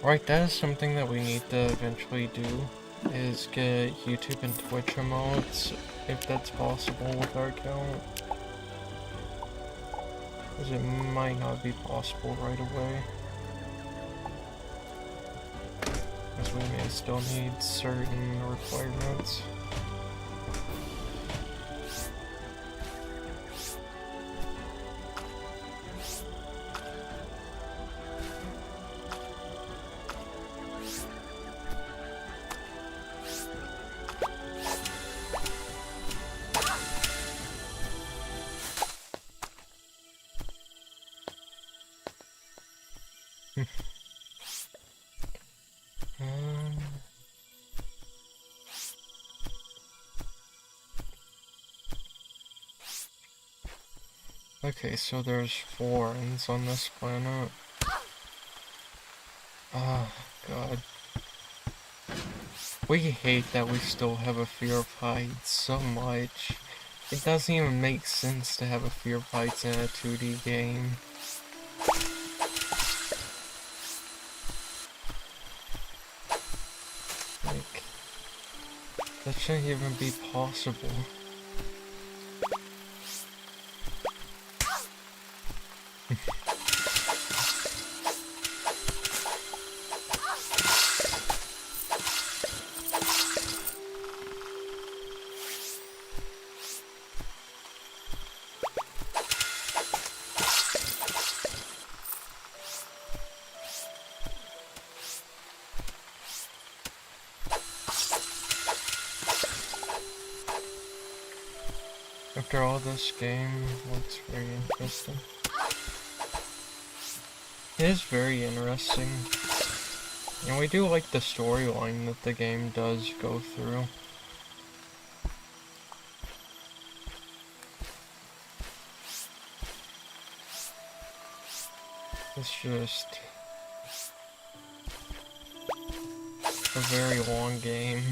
Right, that is something that we need to eventually do, is get YouTube and Twitch emotes, if that's possible with our account. Because it might not be possible right away. As we may still need certain requirements. Okay, so there's 4 ends on this planet. Oh, God. We hate that we still have a fear of heights so much. It doesn't even make sense to have a fear of heights in a 2D game. Like, that shouldn't even be possible. After all, this game looks very interesting. It is very interesting. And we do like the storyline that the game does go through. It's just a very long game.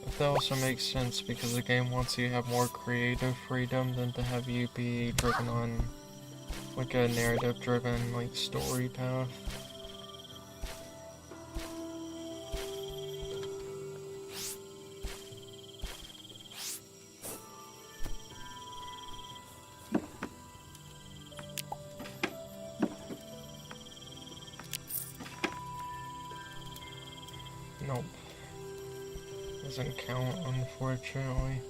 But that also makes sense because the game wants you to have more creative freedom than to have you be driven on like a narrative driven like story path. Nope. Doesn't count, unfortunately.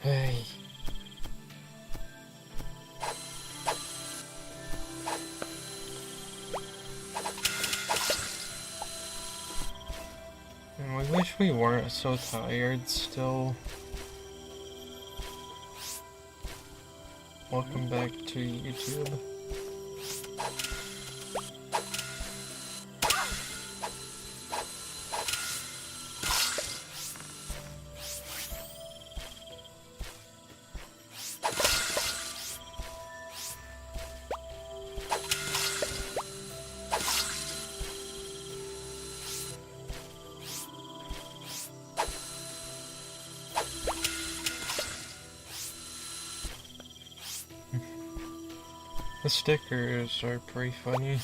Hey. And we wish we weren't so tired still. Welcome back to YouTube. The stickers are pretty funny.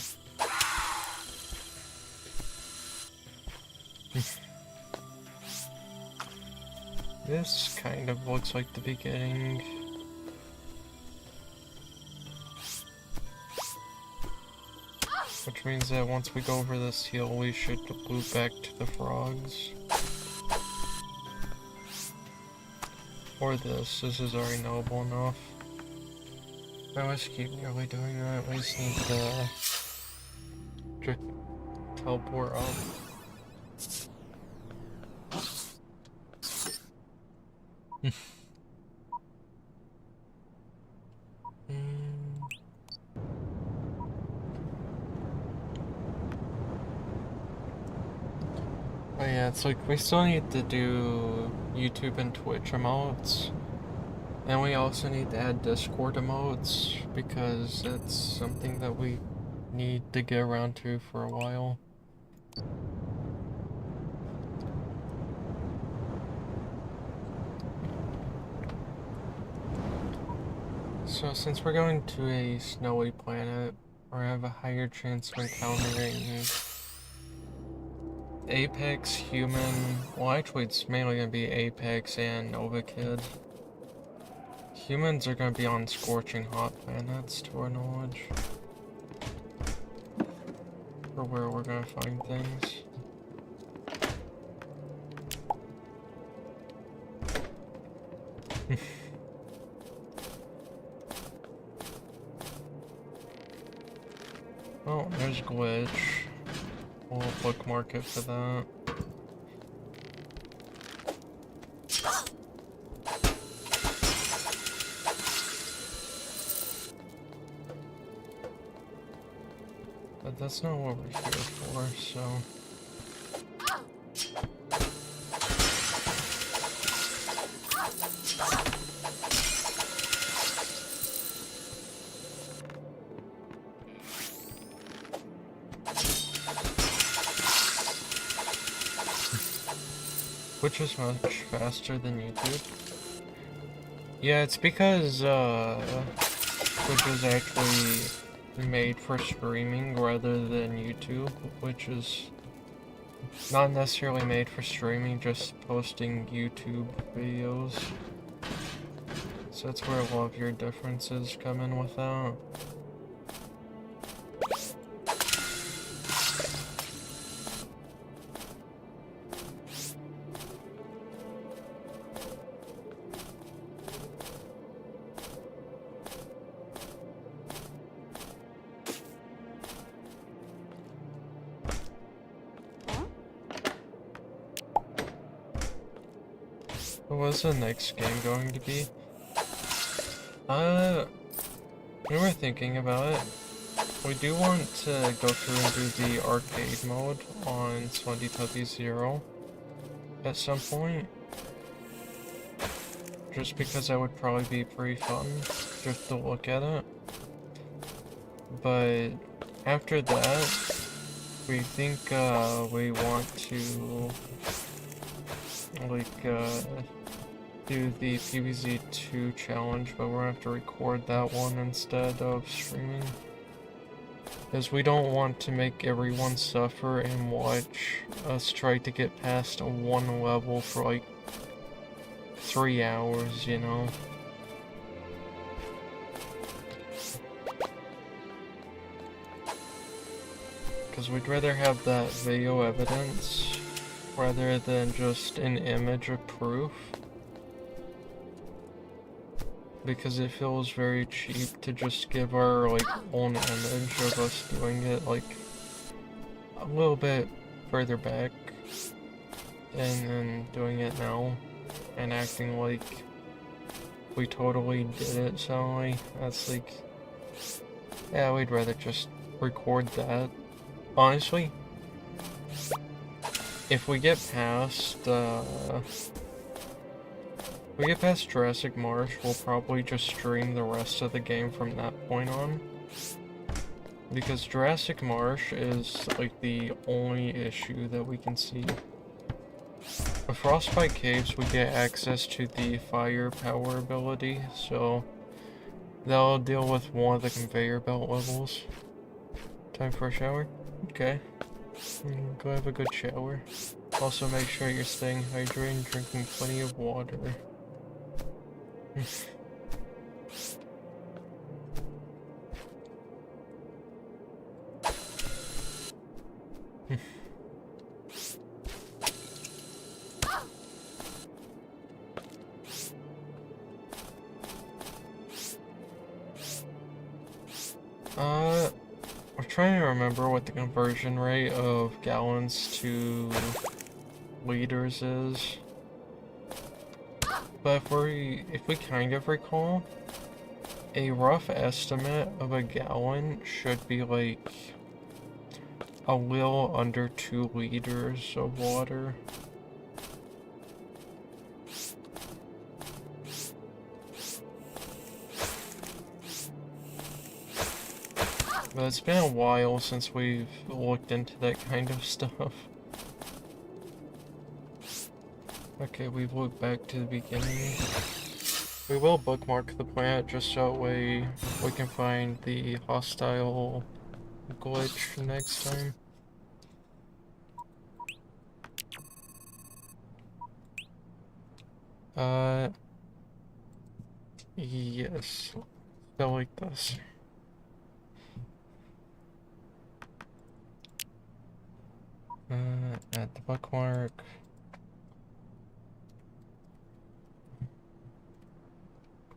This kind of looks like the beginning. Which means that once we go over this hill, we should loop back to the frogs. Or this is already noble enough. I always keep nearly doing that, we just need to teleport up. Oh yeah, it's like we still need to do YouTube and Twitch emotes. And we also need to add Discord emotes because it's something that we need to get around to for a while. So since we're going to a snowy planet, or have a higher chance of encountering Apex, Human, well actually it's mainly going to be Apex and Nova Kid. Humans are going to be on scorching hot planets, to our knowledge. Or where we're going to find things. Oh, there's glitch. We'll bookmark it for that. But that's not what we're here for, so... Which is much faster than YouTube. Yeah, it's because, Twitch is actually made for streaming rather than YouTube, which is not necessarily made for streaming, just posting YouTube videos. So that's where a lot of your differences come in with that. What was the next game going to be? We were thinking about it. We do want to go through and do the arcade mode on Teletubbies Zero at some point. Just because that would probably be pretty fun, just to look at it. But after that, we think we want to do the PVZ 2 challenge, but we're gonna have to record that one instead of streaming. Because we don't want to make everyone suffer and watch us try to get past one level for like 3 hours, you know? Because we'd rather have that video evidence rather than just an image of proof. Because it feels very cheap to just give our like own image of us doing it like a little bit further back and then doing it now and acting like we totally did it suddenly. That's like, yeah, we'd rather just record that. Honestly, if we get past Jurassic Marsh, we'll probably just stream the rest of the game from that point on. Because Jurassic Marsh is like the only issue that we can see. With Frostbite Caves, we get access to the fire power ability, so That'll deal with one of the conveyor belt levels. Time for a shower? Okay. Go have a good shower. Also make sure you're staying hydrated, drinking plenty of water. I'm trying to remember what the conversion rate of gallons to liters is. But if we kind of recall, a rough estimate of a gallon should be like a little under 2 liters of water. But it's been a while since we've looked into that kind of stuff. Okay, we've looked back to the beginning. We will bookmark the planet just so that way we can find the hostile glitch next time. Yes. Go like this. Add the bookmark.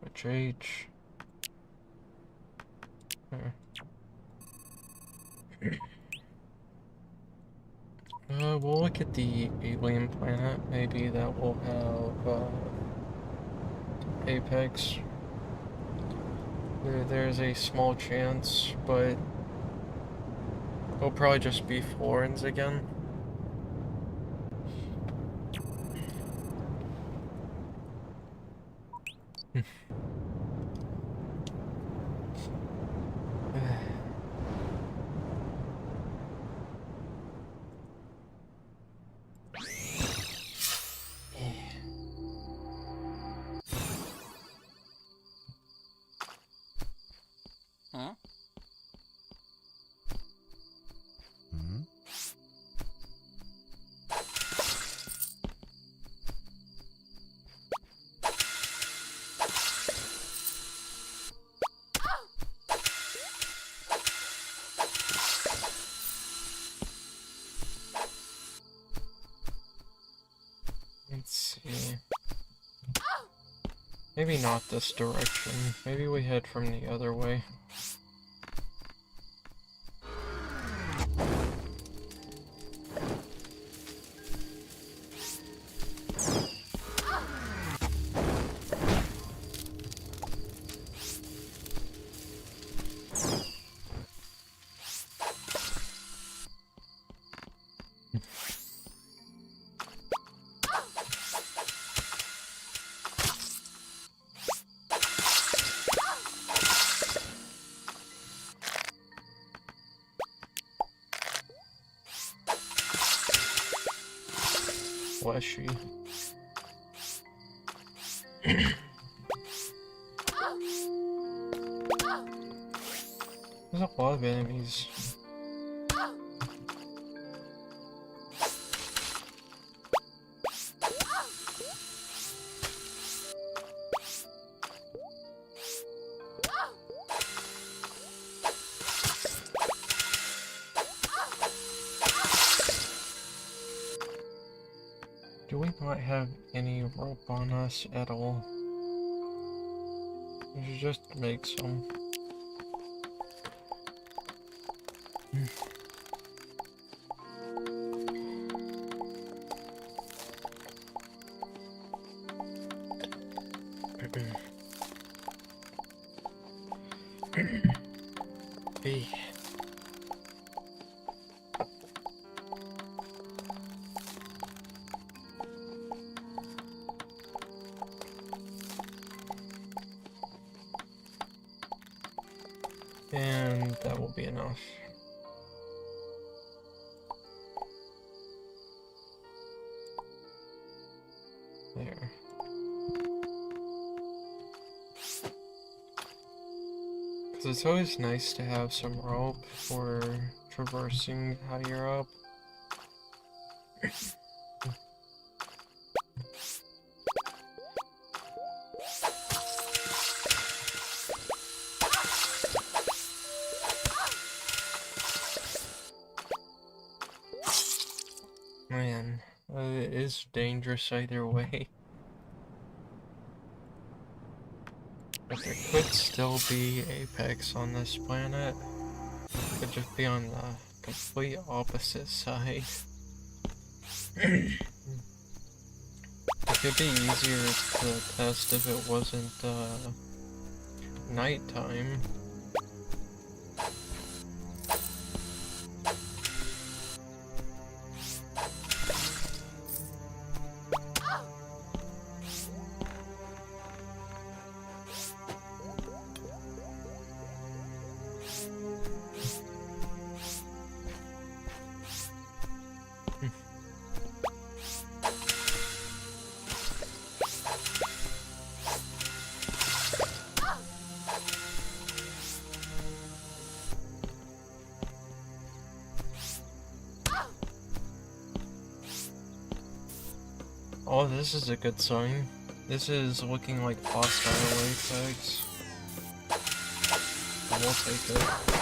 Which H. We'll look at the alien planet. Maybe that will have, Apex. There's a small chance, but it'll probably just be Florins again. Huh? Let's see. Maybe not this direction. Maybe we head from the other way. Fleshy. There's a lot of enemies. Do we not have any rope on us at all? We should just make some. Hey. And that will be enough. There. 'Cause it's always nice to have some rope for traversing higher up. Man, it is dangerous either way. But there could still be Apex on this planet. It could just be on the complete opposite side. It could be easier to test if it wasn't nighttime. Oh, this is a good sign. This is looking like hostile Apex. We'll take it.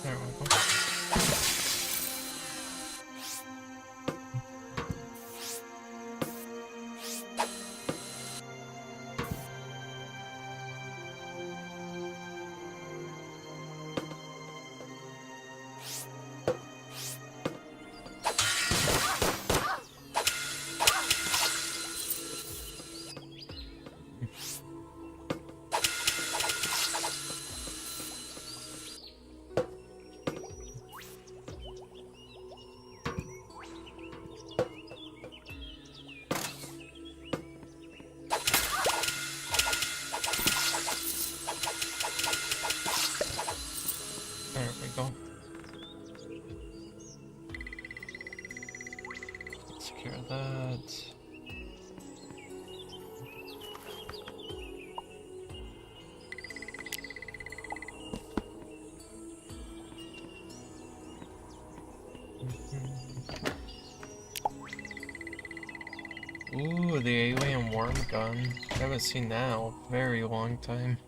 There we go. There we go. Secure that. Ooh, the alien worm gun. I haven't seen that in a very long time.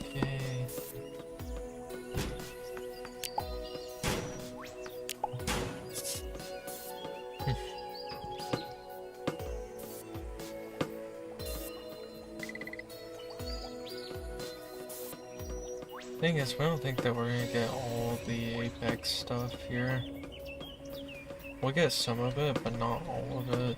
Okay. Thing is, we don't think that we're gonna get all the Apex stuff here. We'll get some of it, but not all of it.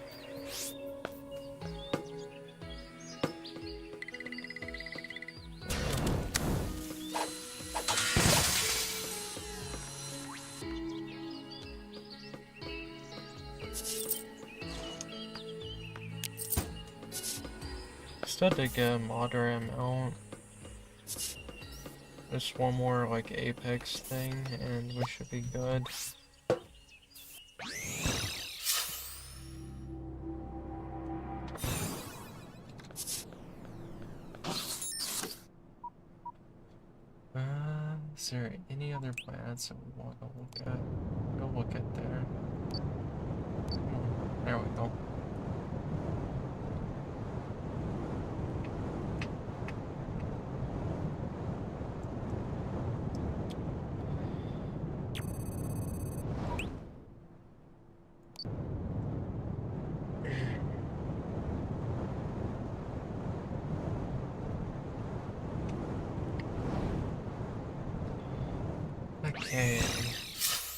Still did get a moderate amount. Just one more like Apex thing and we should be good. Is there any other plants that we want to look at? Go look at there. Come on, there we go. Okay,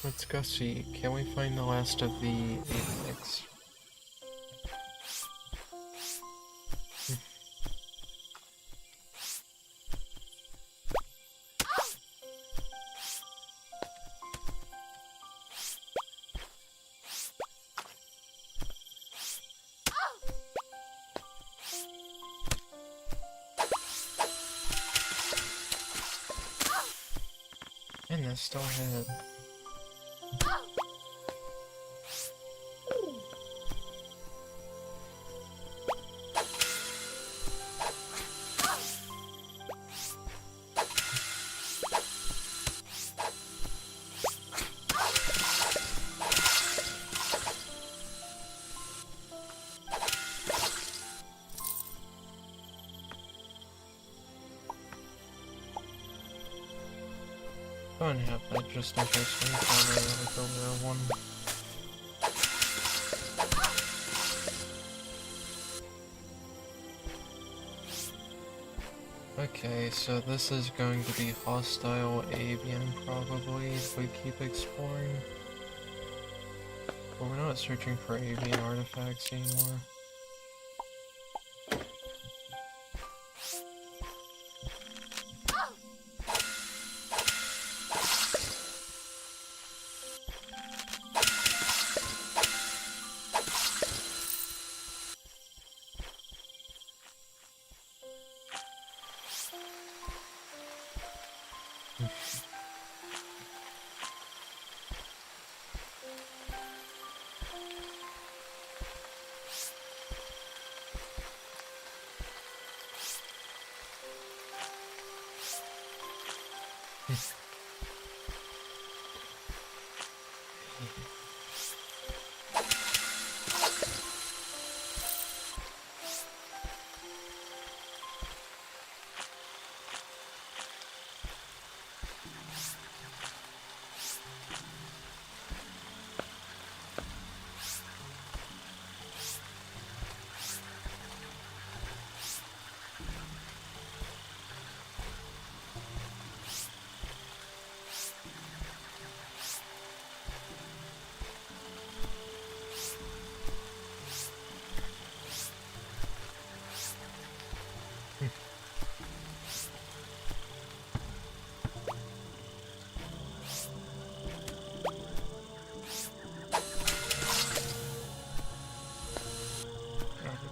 let's go see. Can we find the last of the Apex? And that's still ahead. Go and have that just in case we encounter like a rare one. Okay, so this is going to be hostile avian probably if we keep exploring. But we're not searching for avian artifacts anymore.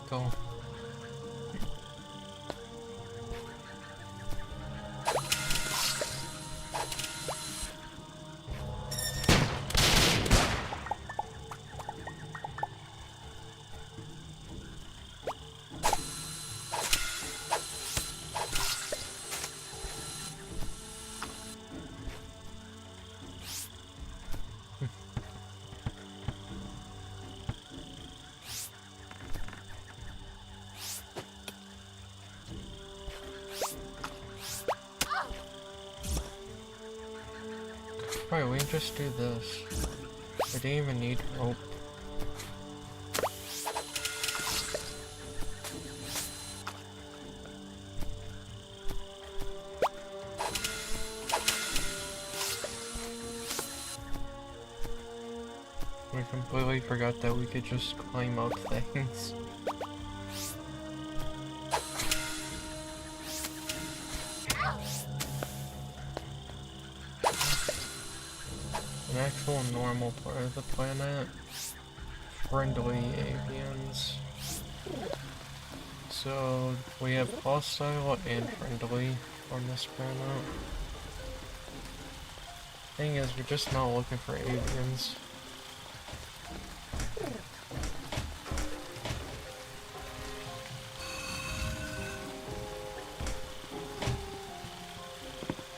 Go. Right, we can just do this. We didn't even need rope. completely forgot that we could just climb up things. An actual normal part of the planet. Friendly avians. So we have hostile and friendly on this planet. Thing is, we're just not looking for avians.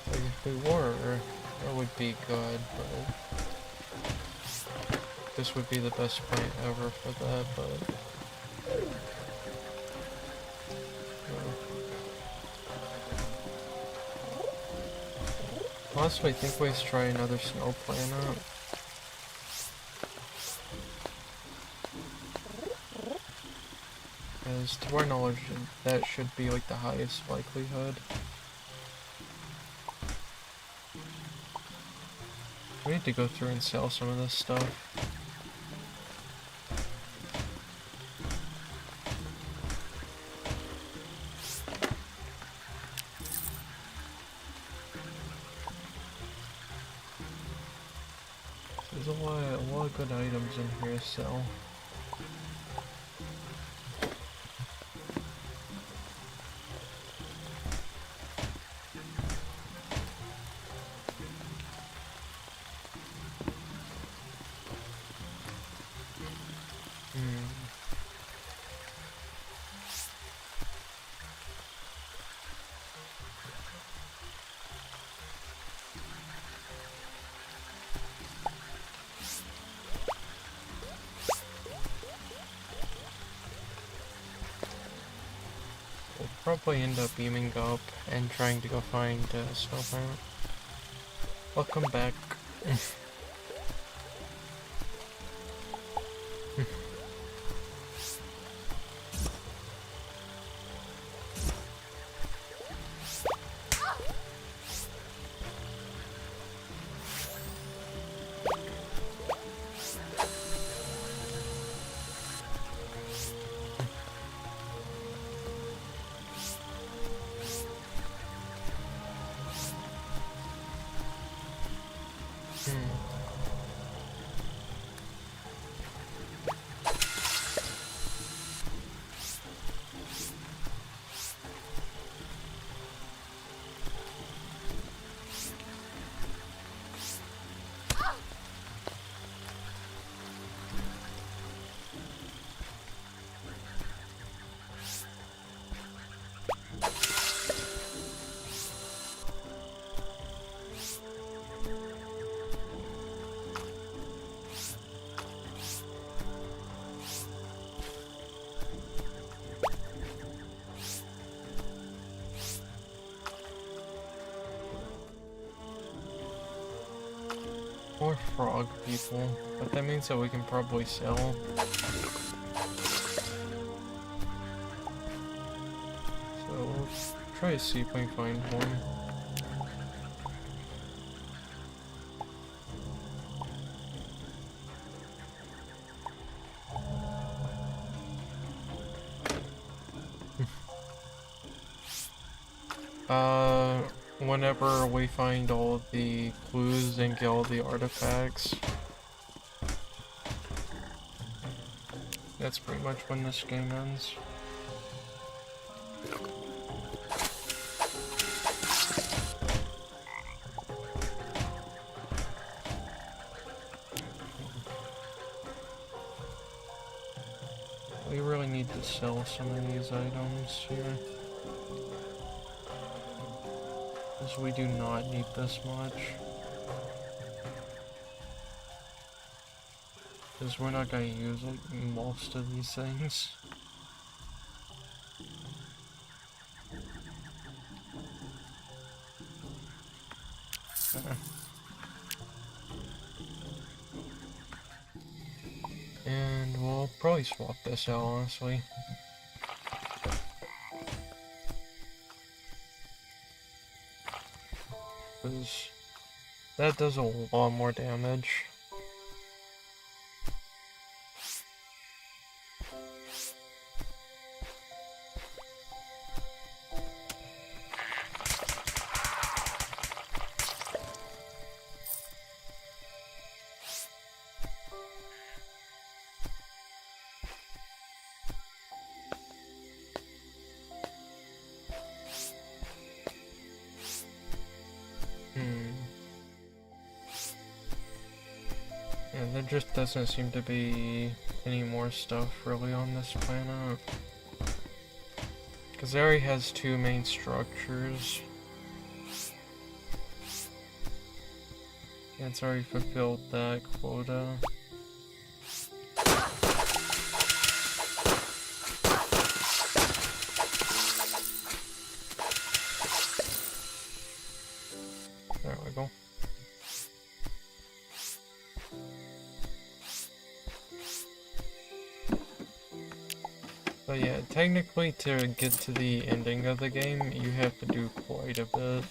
Like if we were, that would be good, but this would be the best point ever for that, but honestly, I think we should try another snow planet. As to our knowledge, that should be like the highest likelihood. We need to go through and sell some of this stuff. There's a lot of good items in here to sell. Probably end up beaming up and trying to go find Snowplant. I'll come back. More frog people, but that means that we can probably sell. So we'll try to see if we can find one. Whenever we find all the clues and get all the artifacts. That's pretty much when this game ends. We really need to sell some of these items here. Because we do not need this much. Because we're not going to use like most of these things. And we'll probably swap this out, honestly. Because that does a lot more damage. Hmm. Yeah, there just doesn't seem to be any more stuff really on this planet. Because it already has two main structures. Yeah, it's already fulfilled that quota. There we go. But yeah, technically to get to the ending of the game, you have to do quite a bit.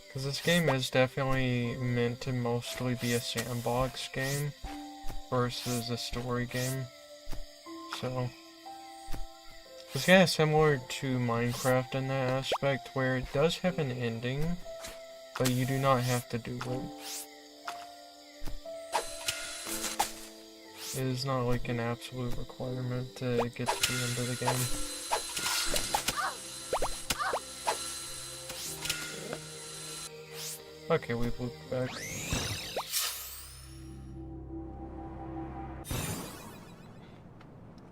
Because this game is definitely meant to mostly be a sandbox game versus a story game. So, it's kind of similar to Minecraft in that aspect, where it does have an ending, but you do not have to do it. It is not like an absolute requirement to get to the end of the game. Okay, we've looped back.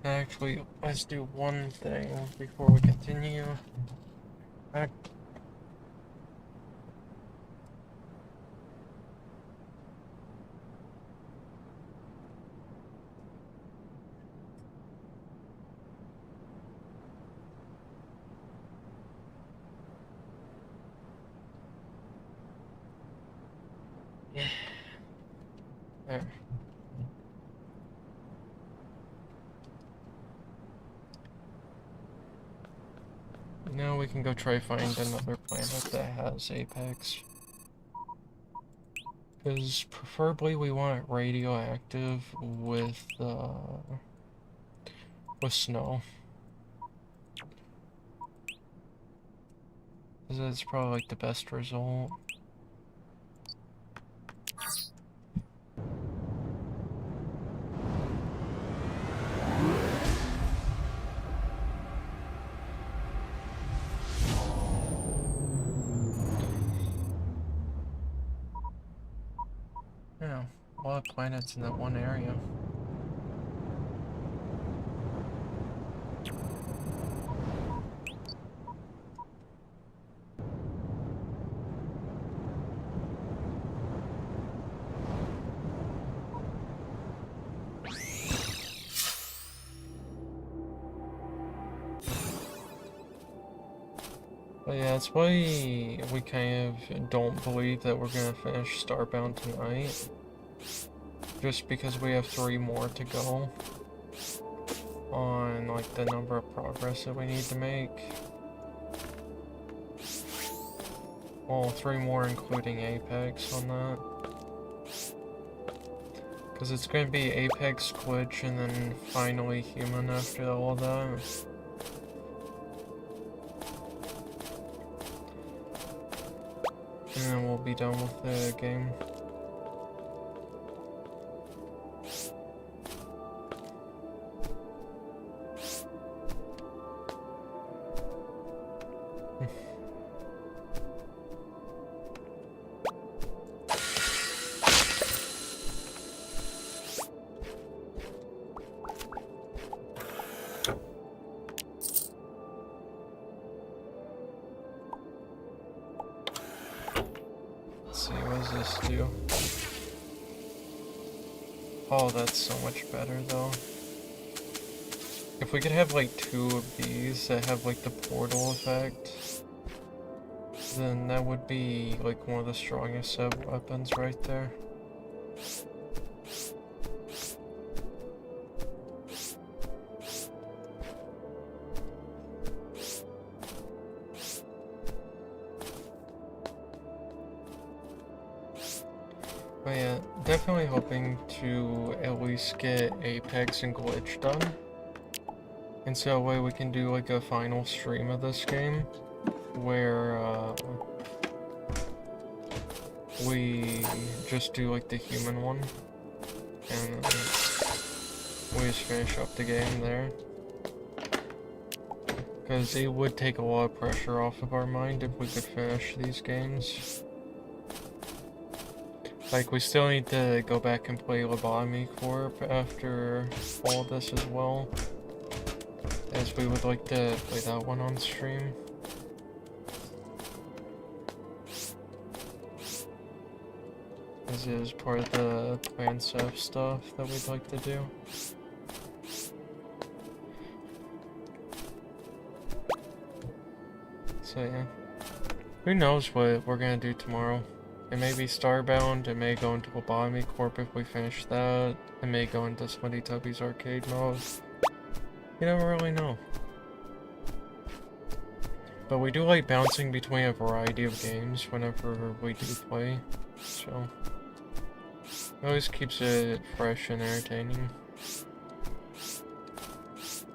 Actually, let's do one thing before we continue. There. Now we can go try find another planet that has Apex. Because preferably we want it radioactive with snow. Because that's probably like the best result. Yeah, a lot of planets in that one area. But yeah, that's why we kind of don't believe that we're gonna finish Starbound tonight. Just because we have 3 more to go on like the number of progress that we need to make. Well, 3 more including Apex on that. Because it's going to be Apex, Glitch, and then finally Human after all that. And then we'll be done with the game. Let's see, what does this do? Oh, that's so much better though. If we could have like 2 of these that have like the portal effect, then that would be like one of the strongest set of weapons right there. But yeah, definitely hoping to at least get Apex and Glitch done. And so that way we can do like a final stream of this game where we just do like the human one and we just finish up the game there. Because it would take a lot of pressure off of our mind if we could finish these games. Like, we still need to go back and play Lobotomy Corp after all this as well. As we would like to play that one on stream. This is part of the Plan Stuff stuff that we'd like to do. So yeah. Who knows what we're gonna do tomorrow. It may be Starbound, it may go into Lobotomy Corp if we finish that, it may go into Sweaty Tubby's arcade mode. You never really know. But we do like bouncing between a variety of games whenever we do play, so it always keeps it fresh and entertaining.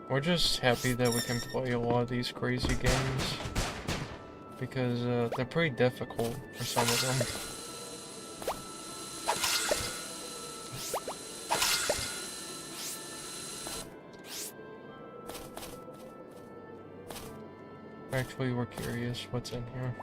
We're just happy that we can play a lot of these crazy games, because they're pretty difficult for some of them. Actually, we're curious what's in here.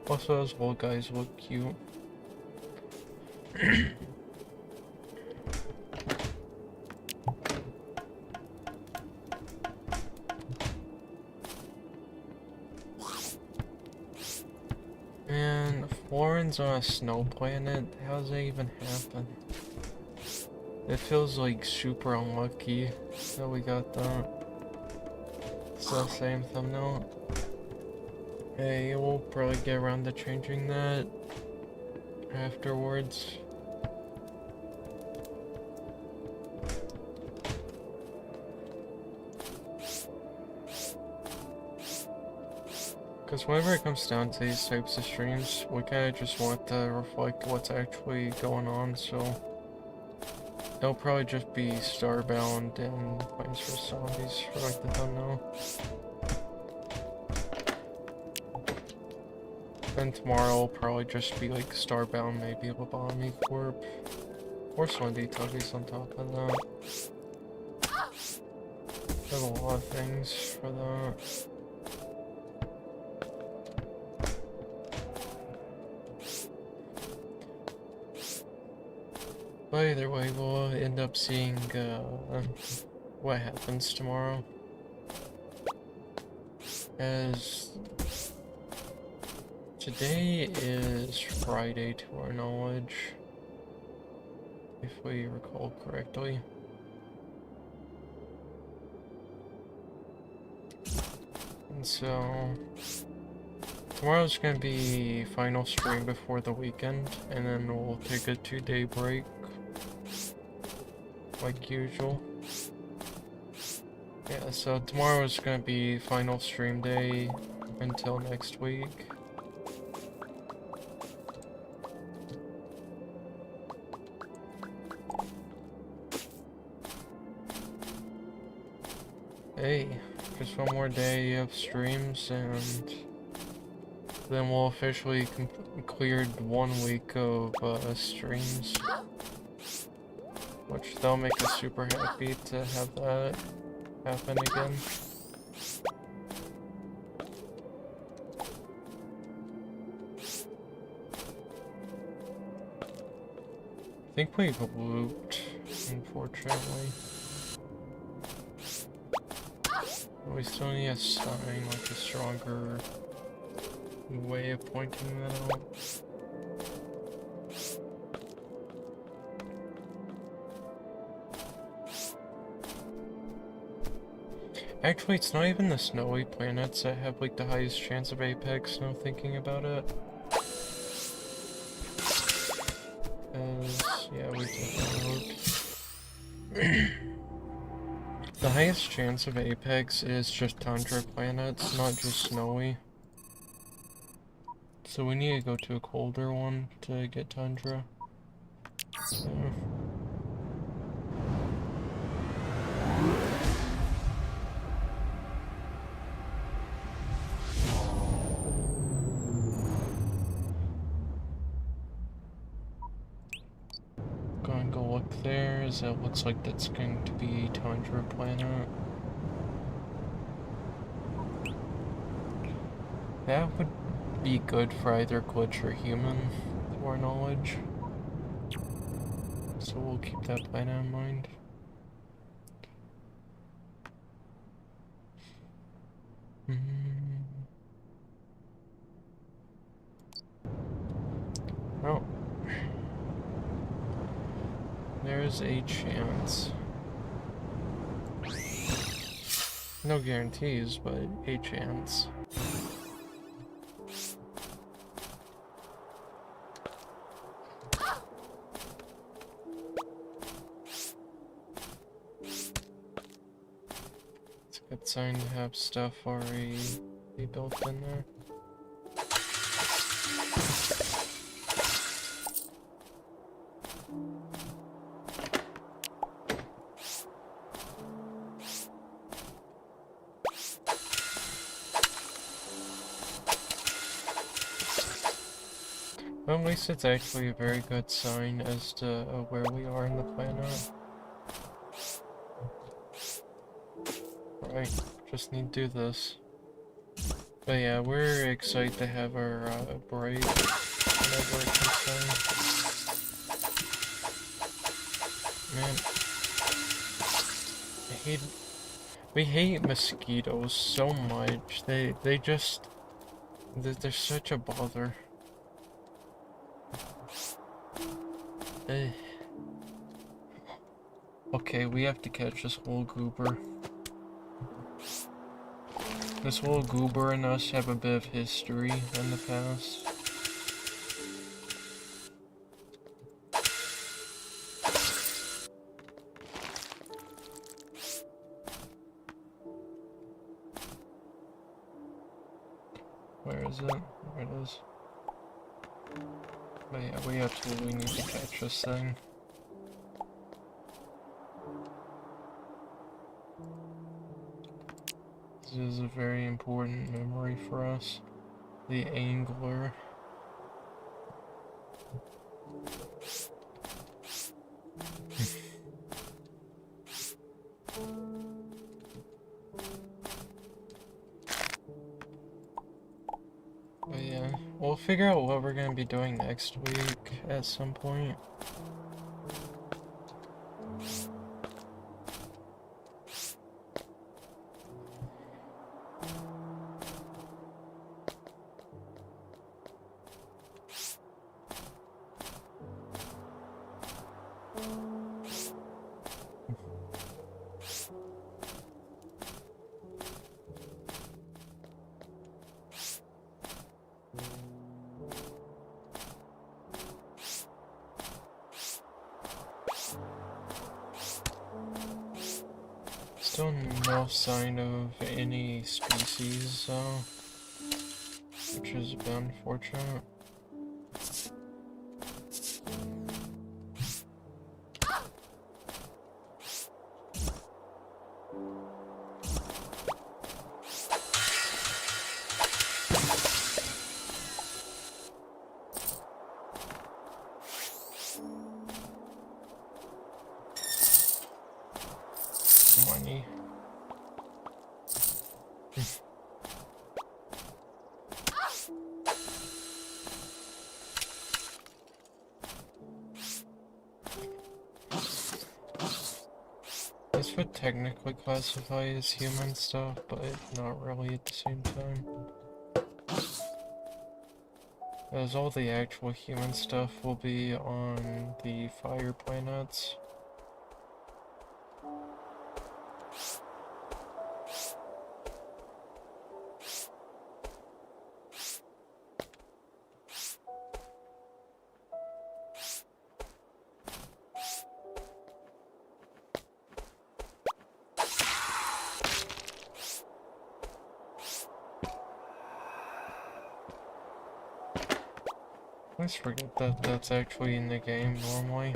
Also, those little guys look cute. Man, Florence on a snow planet? How does that even happen? It feels like super unlucky that we got that. It's the same thumbnail. Hey, we'll probably get around to changing that afterwards. Because whenever it comes down to these types of streams, we kind of just want to reflect what's actually going on, so it'll probably just be Starbound and Plants vs. Zombies for like the thumbnail. Then tomorrow will probably just be like Starbound, maybe Lobotomy Corp, or Slendy Tubbies on top of that. There's a lot of things for that. But either way, we'll end up seeing what happens tomorrow. As today is Friday to our knowledge, if we recall correctly. And so tomorrow's gonna be final stream before the weekend, and then we'll take a 2-day break, like usual. Yeah, so tomorrow is gonna be final stream day until next week. Hey, just one more day of streams, and then we'll officially cleared 1 week of streams, which they'll make us super happy to have that happen again. I think we've looped, unfortunately. We still need a sign, like a stronger way of pointing that out. Actually, it's not even the snowy planets that have like the highest chance of apex, now thinking about it. Because, yeah, we took that out. The highest chance of apex is just tundra planets, not just snowy. So we need to go to a colder one to get tundra. So. Mars. It looks like that's going to be a tundra planet. That would be good for either glitch or human, to our knowledge. So we'll keep that planet in mind. Oh. There's a chance. No guarantees, but a chance. It's a good sign to have stuff already be built in there. Well, at least it's actually a very good sign as to where we are in the planet. Right, just need to do this. But yeah, we're excited to have our break whenever it comes down. Man, we hate mosquitoes so much. They're such a bother. Eh. Okay, we have to catch this little goober. This little goober and us have a bit of history in the past. Where is it? There it is. But yeah, we absolutely need to catch this thing. This is a very important memory for us. The angler. But yeah, we'll figure out what we're gonna be doing next week at some point. Still no sign of any species, which is a bit unfortunate. Money. This would technically classify as human stuff, but not really at the same time. As all the actual human stuff will be on the fire planets. I always forget that that's actually in the game normally.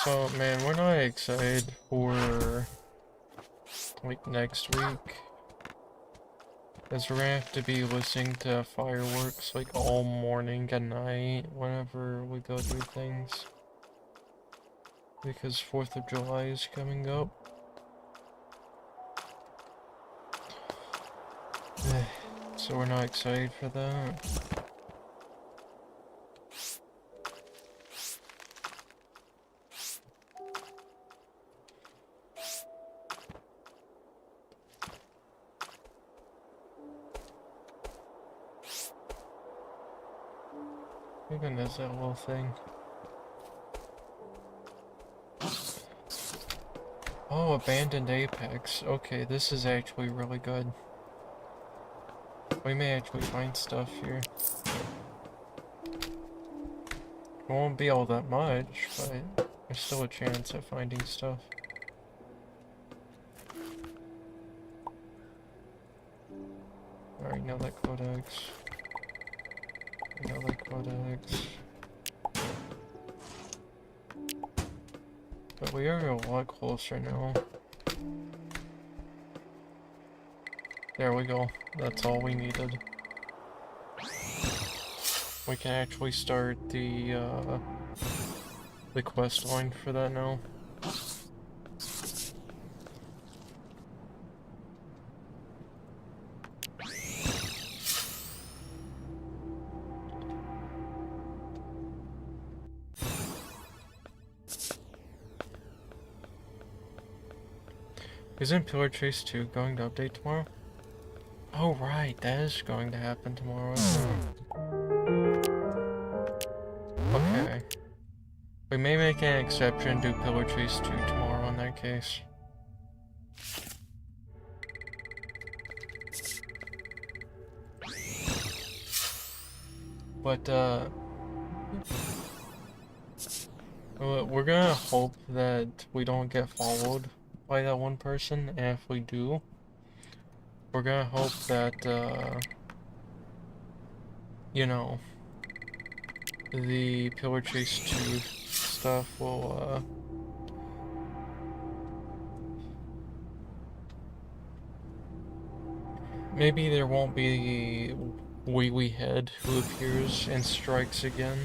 So, man, we're not excited for, like, next week. Because we're gonna have to be listening to fireworks, like, all morning and night whenever we go do things. Because 4th of July is coming up. So we're not excited for that. Even is that little thing. Oh, abandoned apex. Okay, this is actually really good. We may actually find stuff here. It won't be all that much, but there's still a chance of finding stuff. Alright, know that codex. Know that codex. But we are a lot closer now. There we go. That's all we needed. We can actually start the quest line for that now. Isn't Pillar Chase 2 going to update tomorrow? Oh right, that is going to happen tomorrow, isn't it? Okay. We may make an exception, do Pillar Chase 2 tomorrow in that case. But, we're gonna hope that we don't get followed by that one person, and if we do, we're gonna hope that, you know, the Pillar Chase 2 stuff will, maybe there won't be Wee Wee Head who appears and strikes again.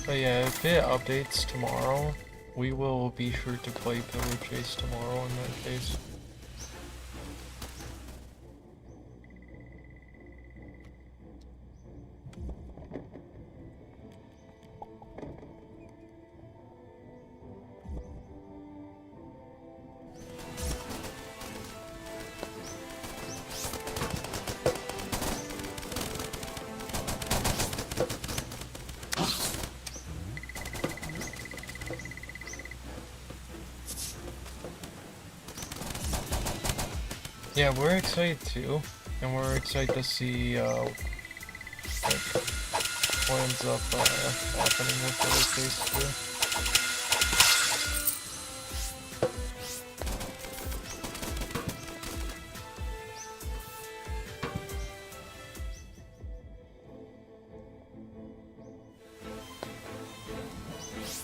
But yeah, if it updates tomorrow, we will be sure to play Pillar Chase tomorrow in that case. Yeah, we're excited too, and we're excited to see like, what ends up happening with Pillar Chase 2.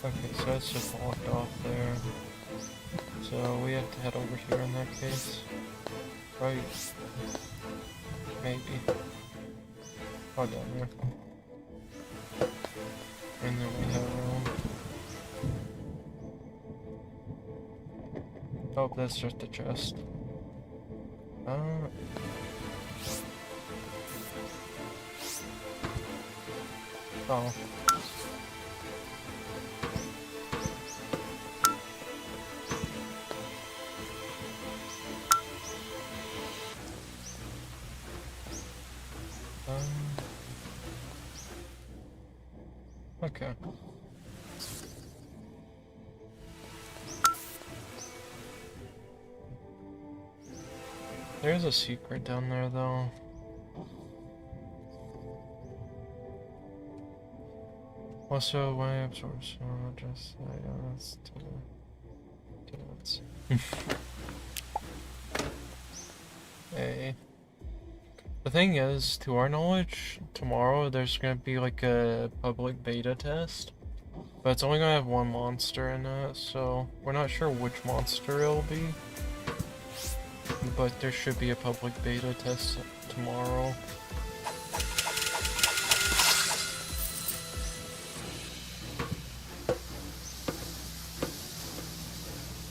Okay, so it's just locked off there. So we have to head over here in that case. Right? Maybe. Oh, down there. And then we head around. Oh, that's just a chest. Oh. Okay. There's a secret down there, though. Also, when I absorb snow, just that's Hey. The thing is, to our knowledge, tomorrow there's gonna be like a public beta test. But it's only gonna have one monster in it, so we're not sure which monster it'll be. But there should be a public beta test tomorrow.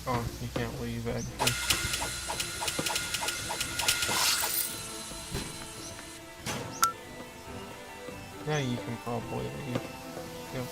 Oh, you can't leave, actually. Yeah, you can probably leave. Yep.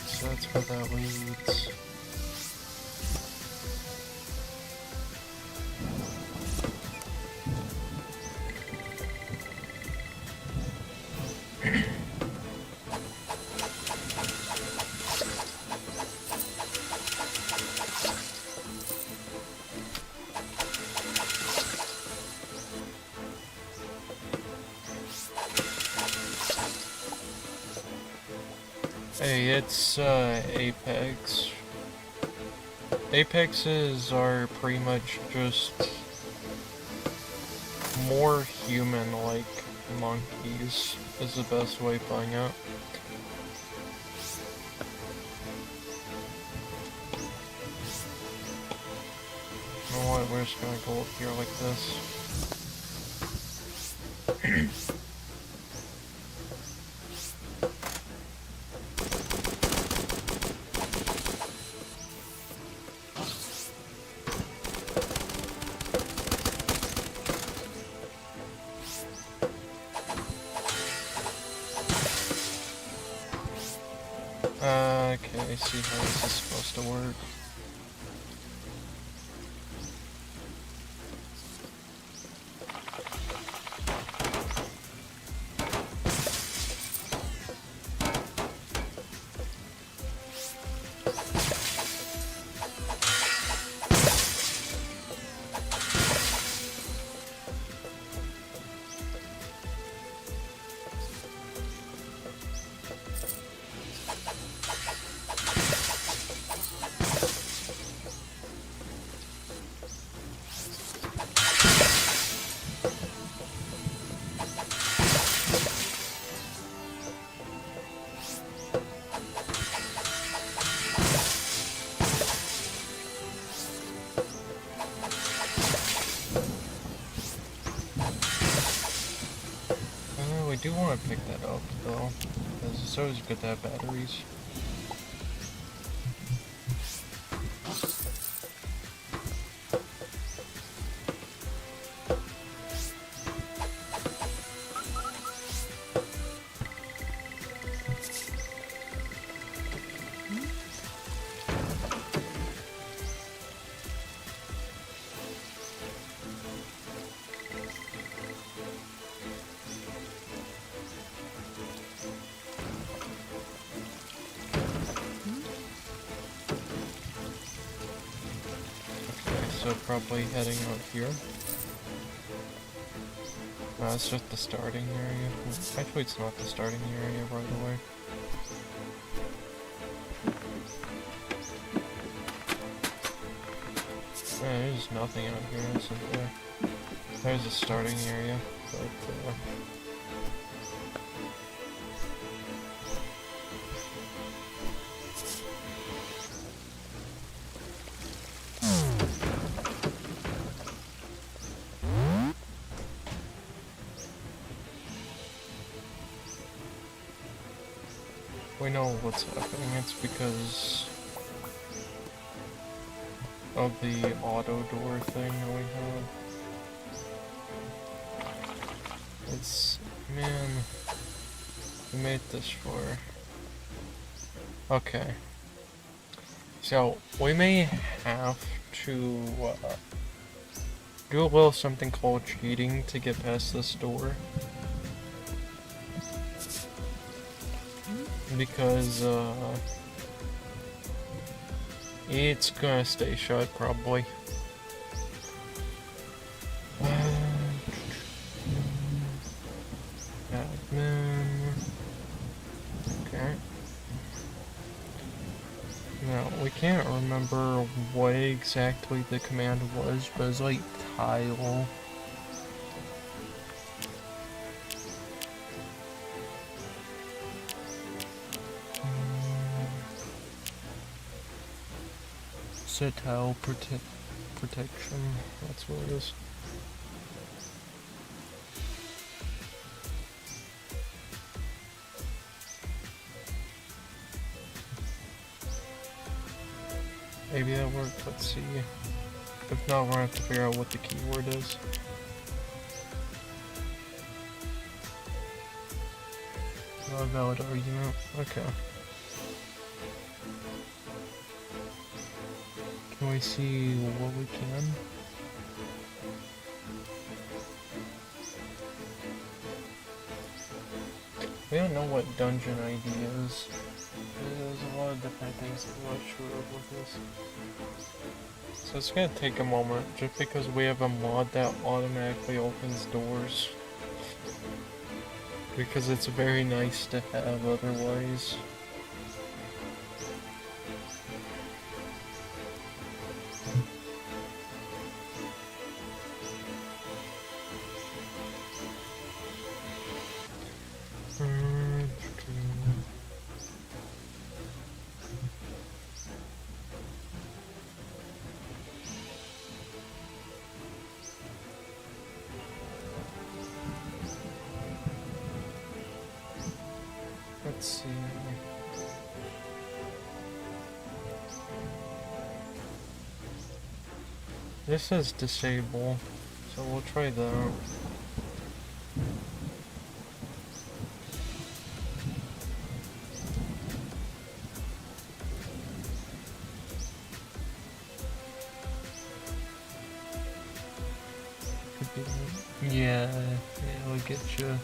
So that's where that leads. Hey, it's Apex. Apexes are pretty much just more human-like monkeys, is the best way of putting it. You know what, we're just gonna go up here like this. Okay, I see how this is supposed to work. We do want to pick that up, though, because it's always good to have batteries. So probably heading out here. It's just the starting area. Actually, it's not the starting area right away. There's nothing out here, isn't there? There's a starting area, but we know what's happening. It's because of the auto door thing that we had. It's, man, we made this for. Okay. So, we may have to do a little something called cheating to get past this door. Because, it's gonna stay shut, probably. Admin. Okay. Now, we can't remember what exactly the command was, but it's like tile. Set tile protection, that's what it is. Maybe that worked, let's see. If not, we're gonna have to figure out what the keyword is. Not a valid argument, okay. Can we see what we can? We don't know what dungeon ID is. There's a lot of different things that we're not sure of with this. So it's gonna take a moment, just because we have a mod that automatically opens doors. Because it's very nice to have otherwise. Let's see. This says disable, so we'll try that. Could be like, yeah, it'll get you.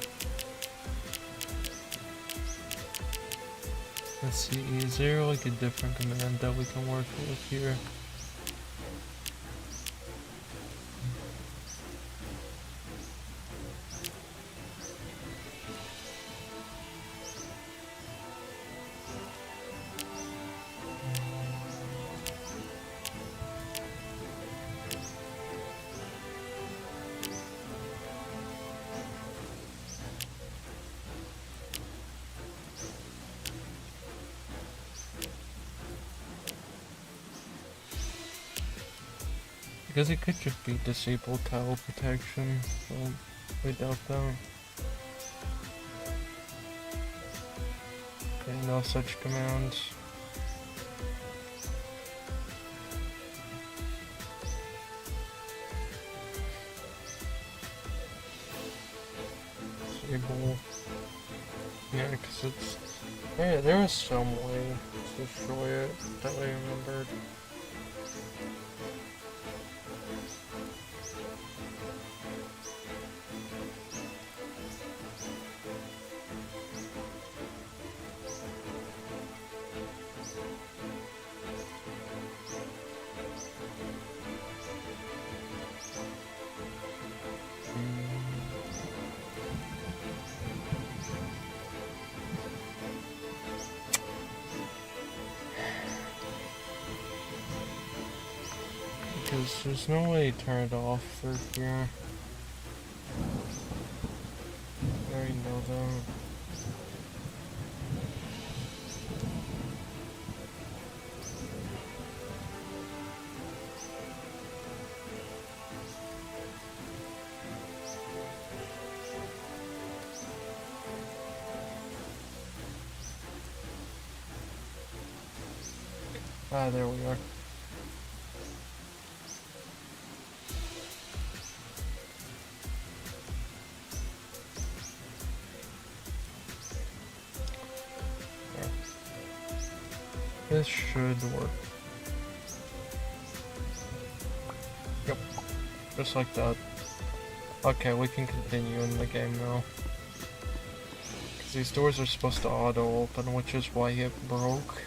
Let's see, is there like a different command that we can work with here? Because it could just be disabled tile protection, so we doubt that. Okay, no such commands. Disable. Yeah, because it's. Yeah, there was some way to destroy it that I remembered. Because there's no way to turn it off through here. I already know that. Ah, there we are. This should work. Yep, just like that. Okay, we can continue in the game now. Because these doors are supposed to auto-open, which is why it broke.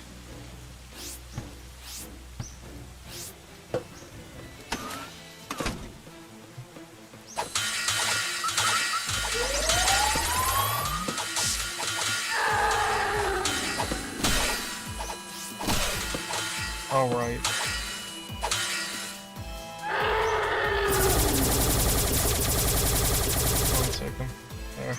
Alright. One second. There.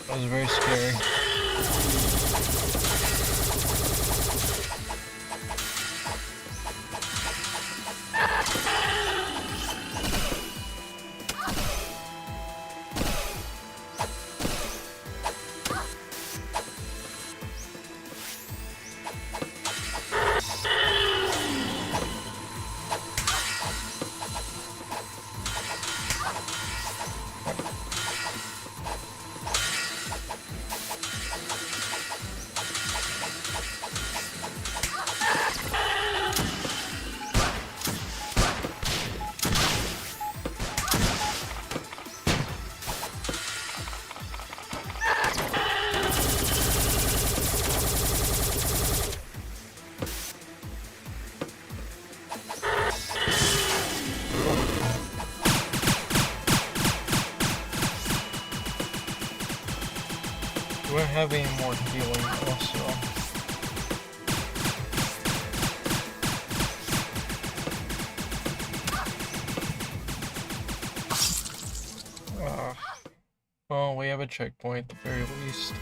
That was very scary. We're having more healing also. Well, we have a checkpoint at the very least.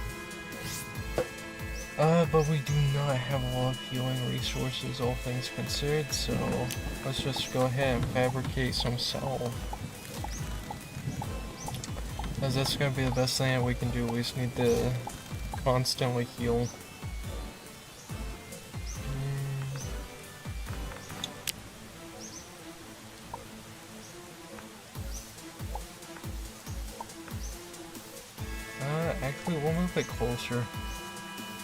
But we do not have a lot of healing resources, all things considered, so let's just go ahead and fabricate some salve. Because that's gonna be the best thing that we can do. We just need to constantly heal. Actually, we'll move it closer.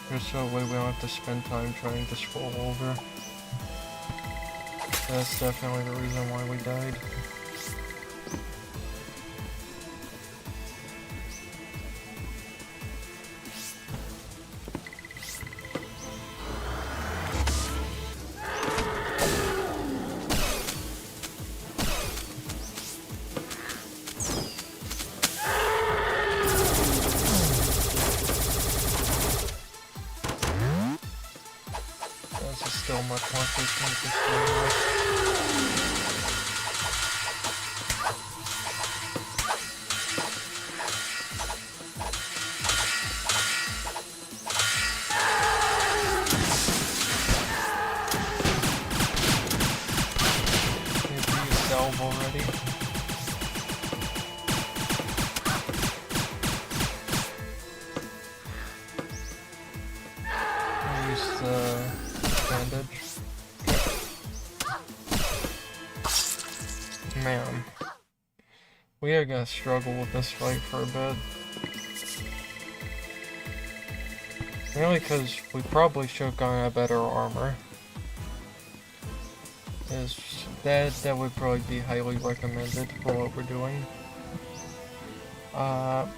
Just so that way we don't have to spend time trying to scroll over. That's definitely the reason why we died. Still much more frequent this use salve already. I'll use the bandage. Man. We are gonna struggle with this fight for a bit. Mainly because we probably should have gotten a better armor. That would probably be highly recommended for what we're doing. But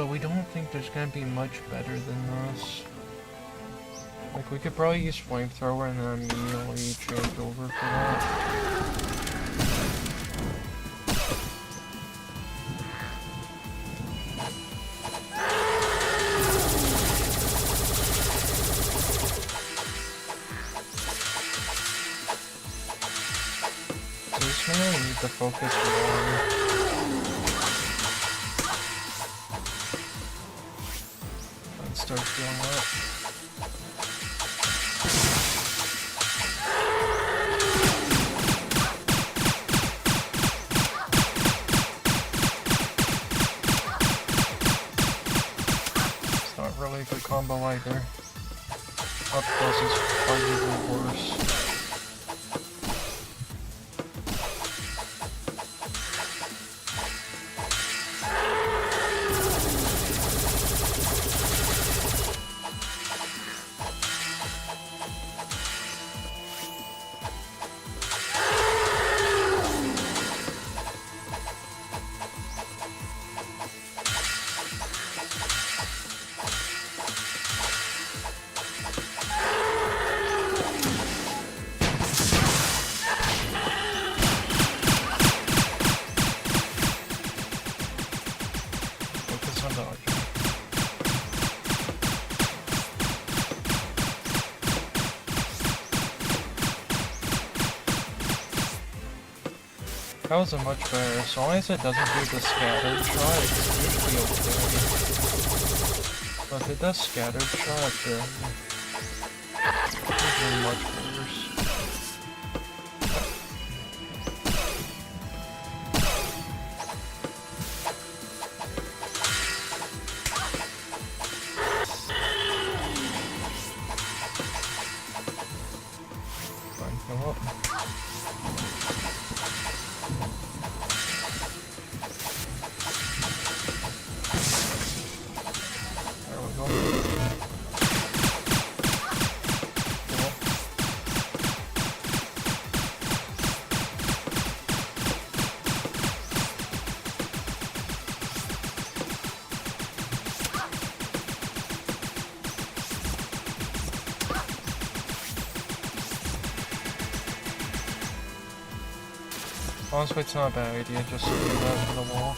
we don't think there's gonna be much better than this. Like, we could probably use flamethrower and then immediately change over for that. So this may need to focus more. And start feeling that. It's not really a good combo either. Up close is arguably worse. Focus on dodging. That was a much better. As long as it doesn't do the scattered shot, it should be okay. But if it does scattered shot, then it's really much worse. Fine, come up. There we go. Cool. Honestly, it's not a bad idea just to do that to the wall.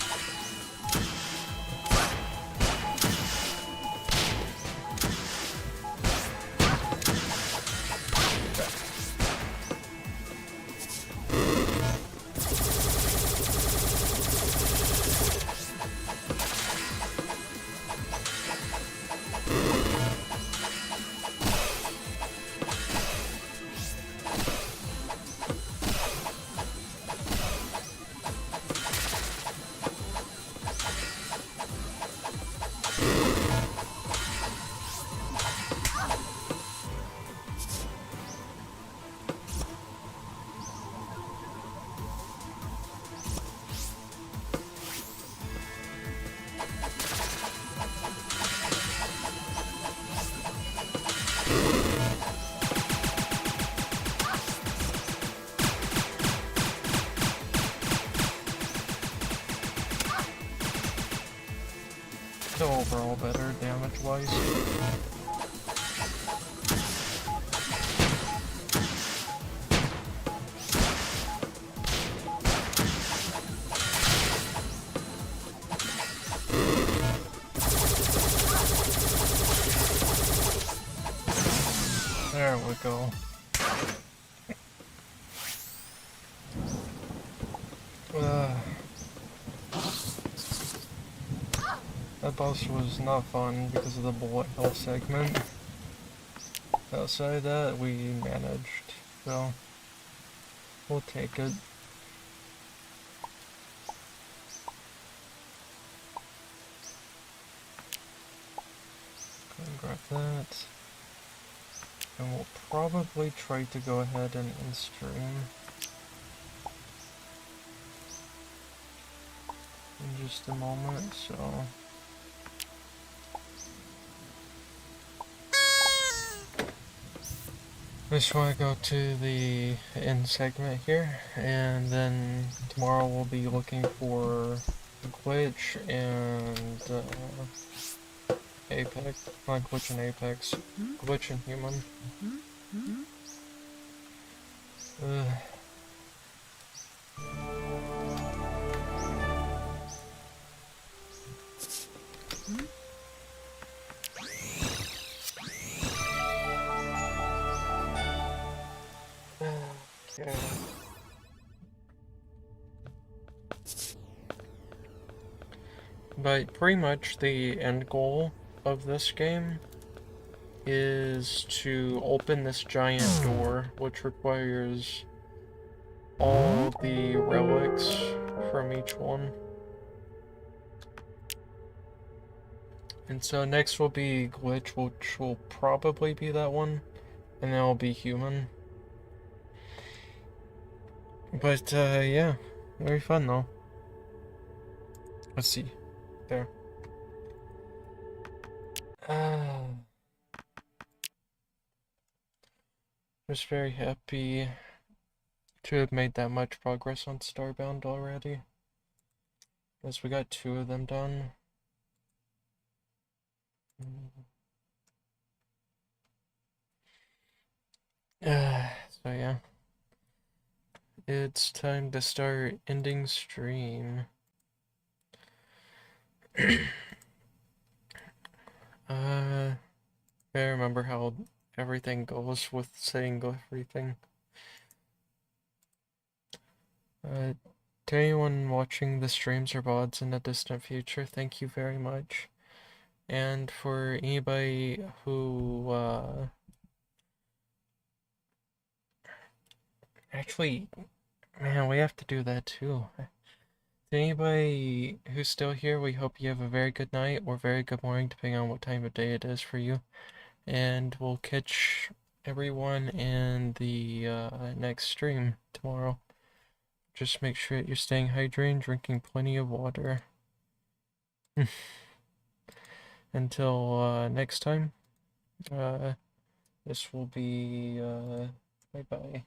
Still overall better damage-wise. There we go. That boss was not fun because of the bullet hell segment. Outside that, we managed, so we'll take it. Go and grab that. And we'll probably try to go ahead and in-stream. in just a moment, so... I just want to go to the end segment here, and then tomorrow we'll be looking for Glitch and Apex. Not Glitch and Apex. Glitch and Human. Ugh. Okay. But pretty much the end goal of this game is to open this giant door, which requires all the relics from each one. And so next will be Glitch, which will probably be that one, and then it'll be Human. But yeah, very fun though. Let's see, there. Just very happy to have made that much progress on Starbound already. As we got 2 of them done. So yeah. It's time to start ending stream. I remember how everything goes with saying everything. To anyone watching the streams or VODs in the distant future, thank you very much. And for anybody who, actually, man, we have to do that too. To anybody who's still here, we hope you have a very good night or very good morning, depending on what time of day it is for you. And we'll catch everyone in the next stream tomorrow. Just make sure that you're staying hydrated and drinking plenty of water. Until next time, this will be bye-bye.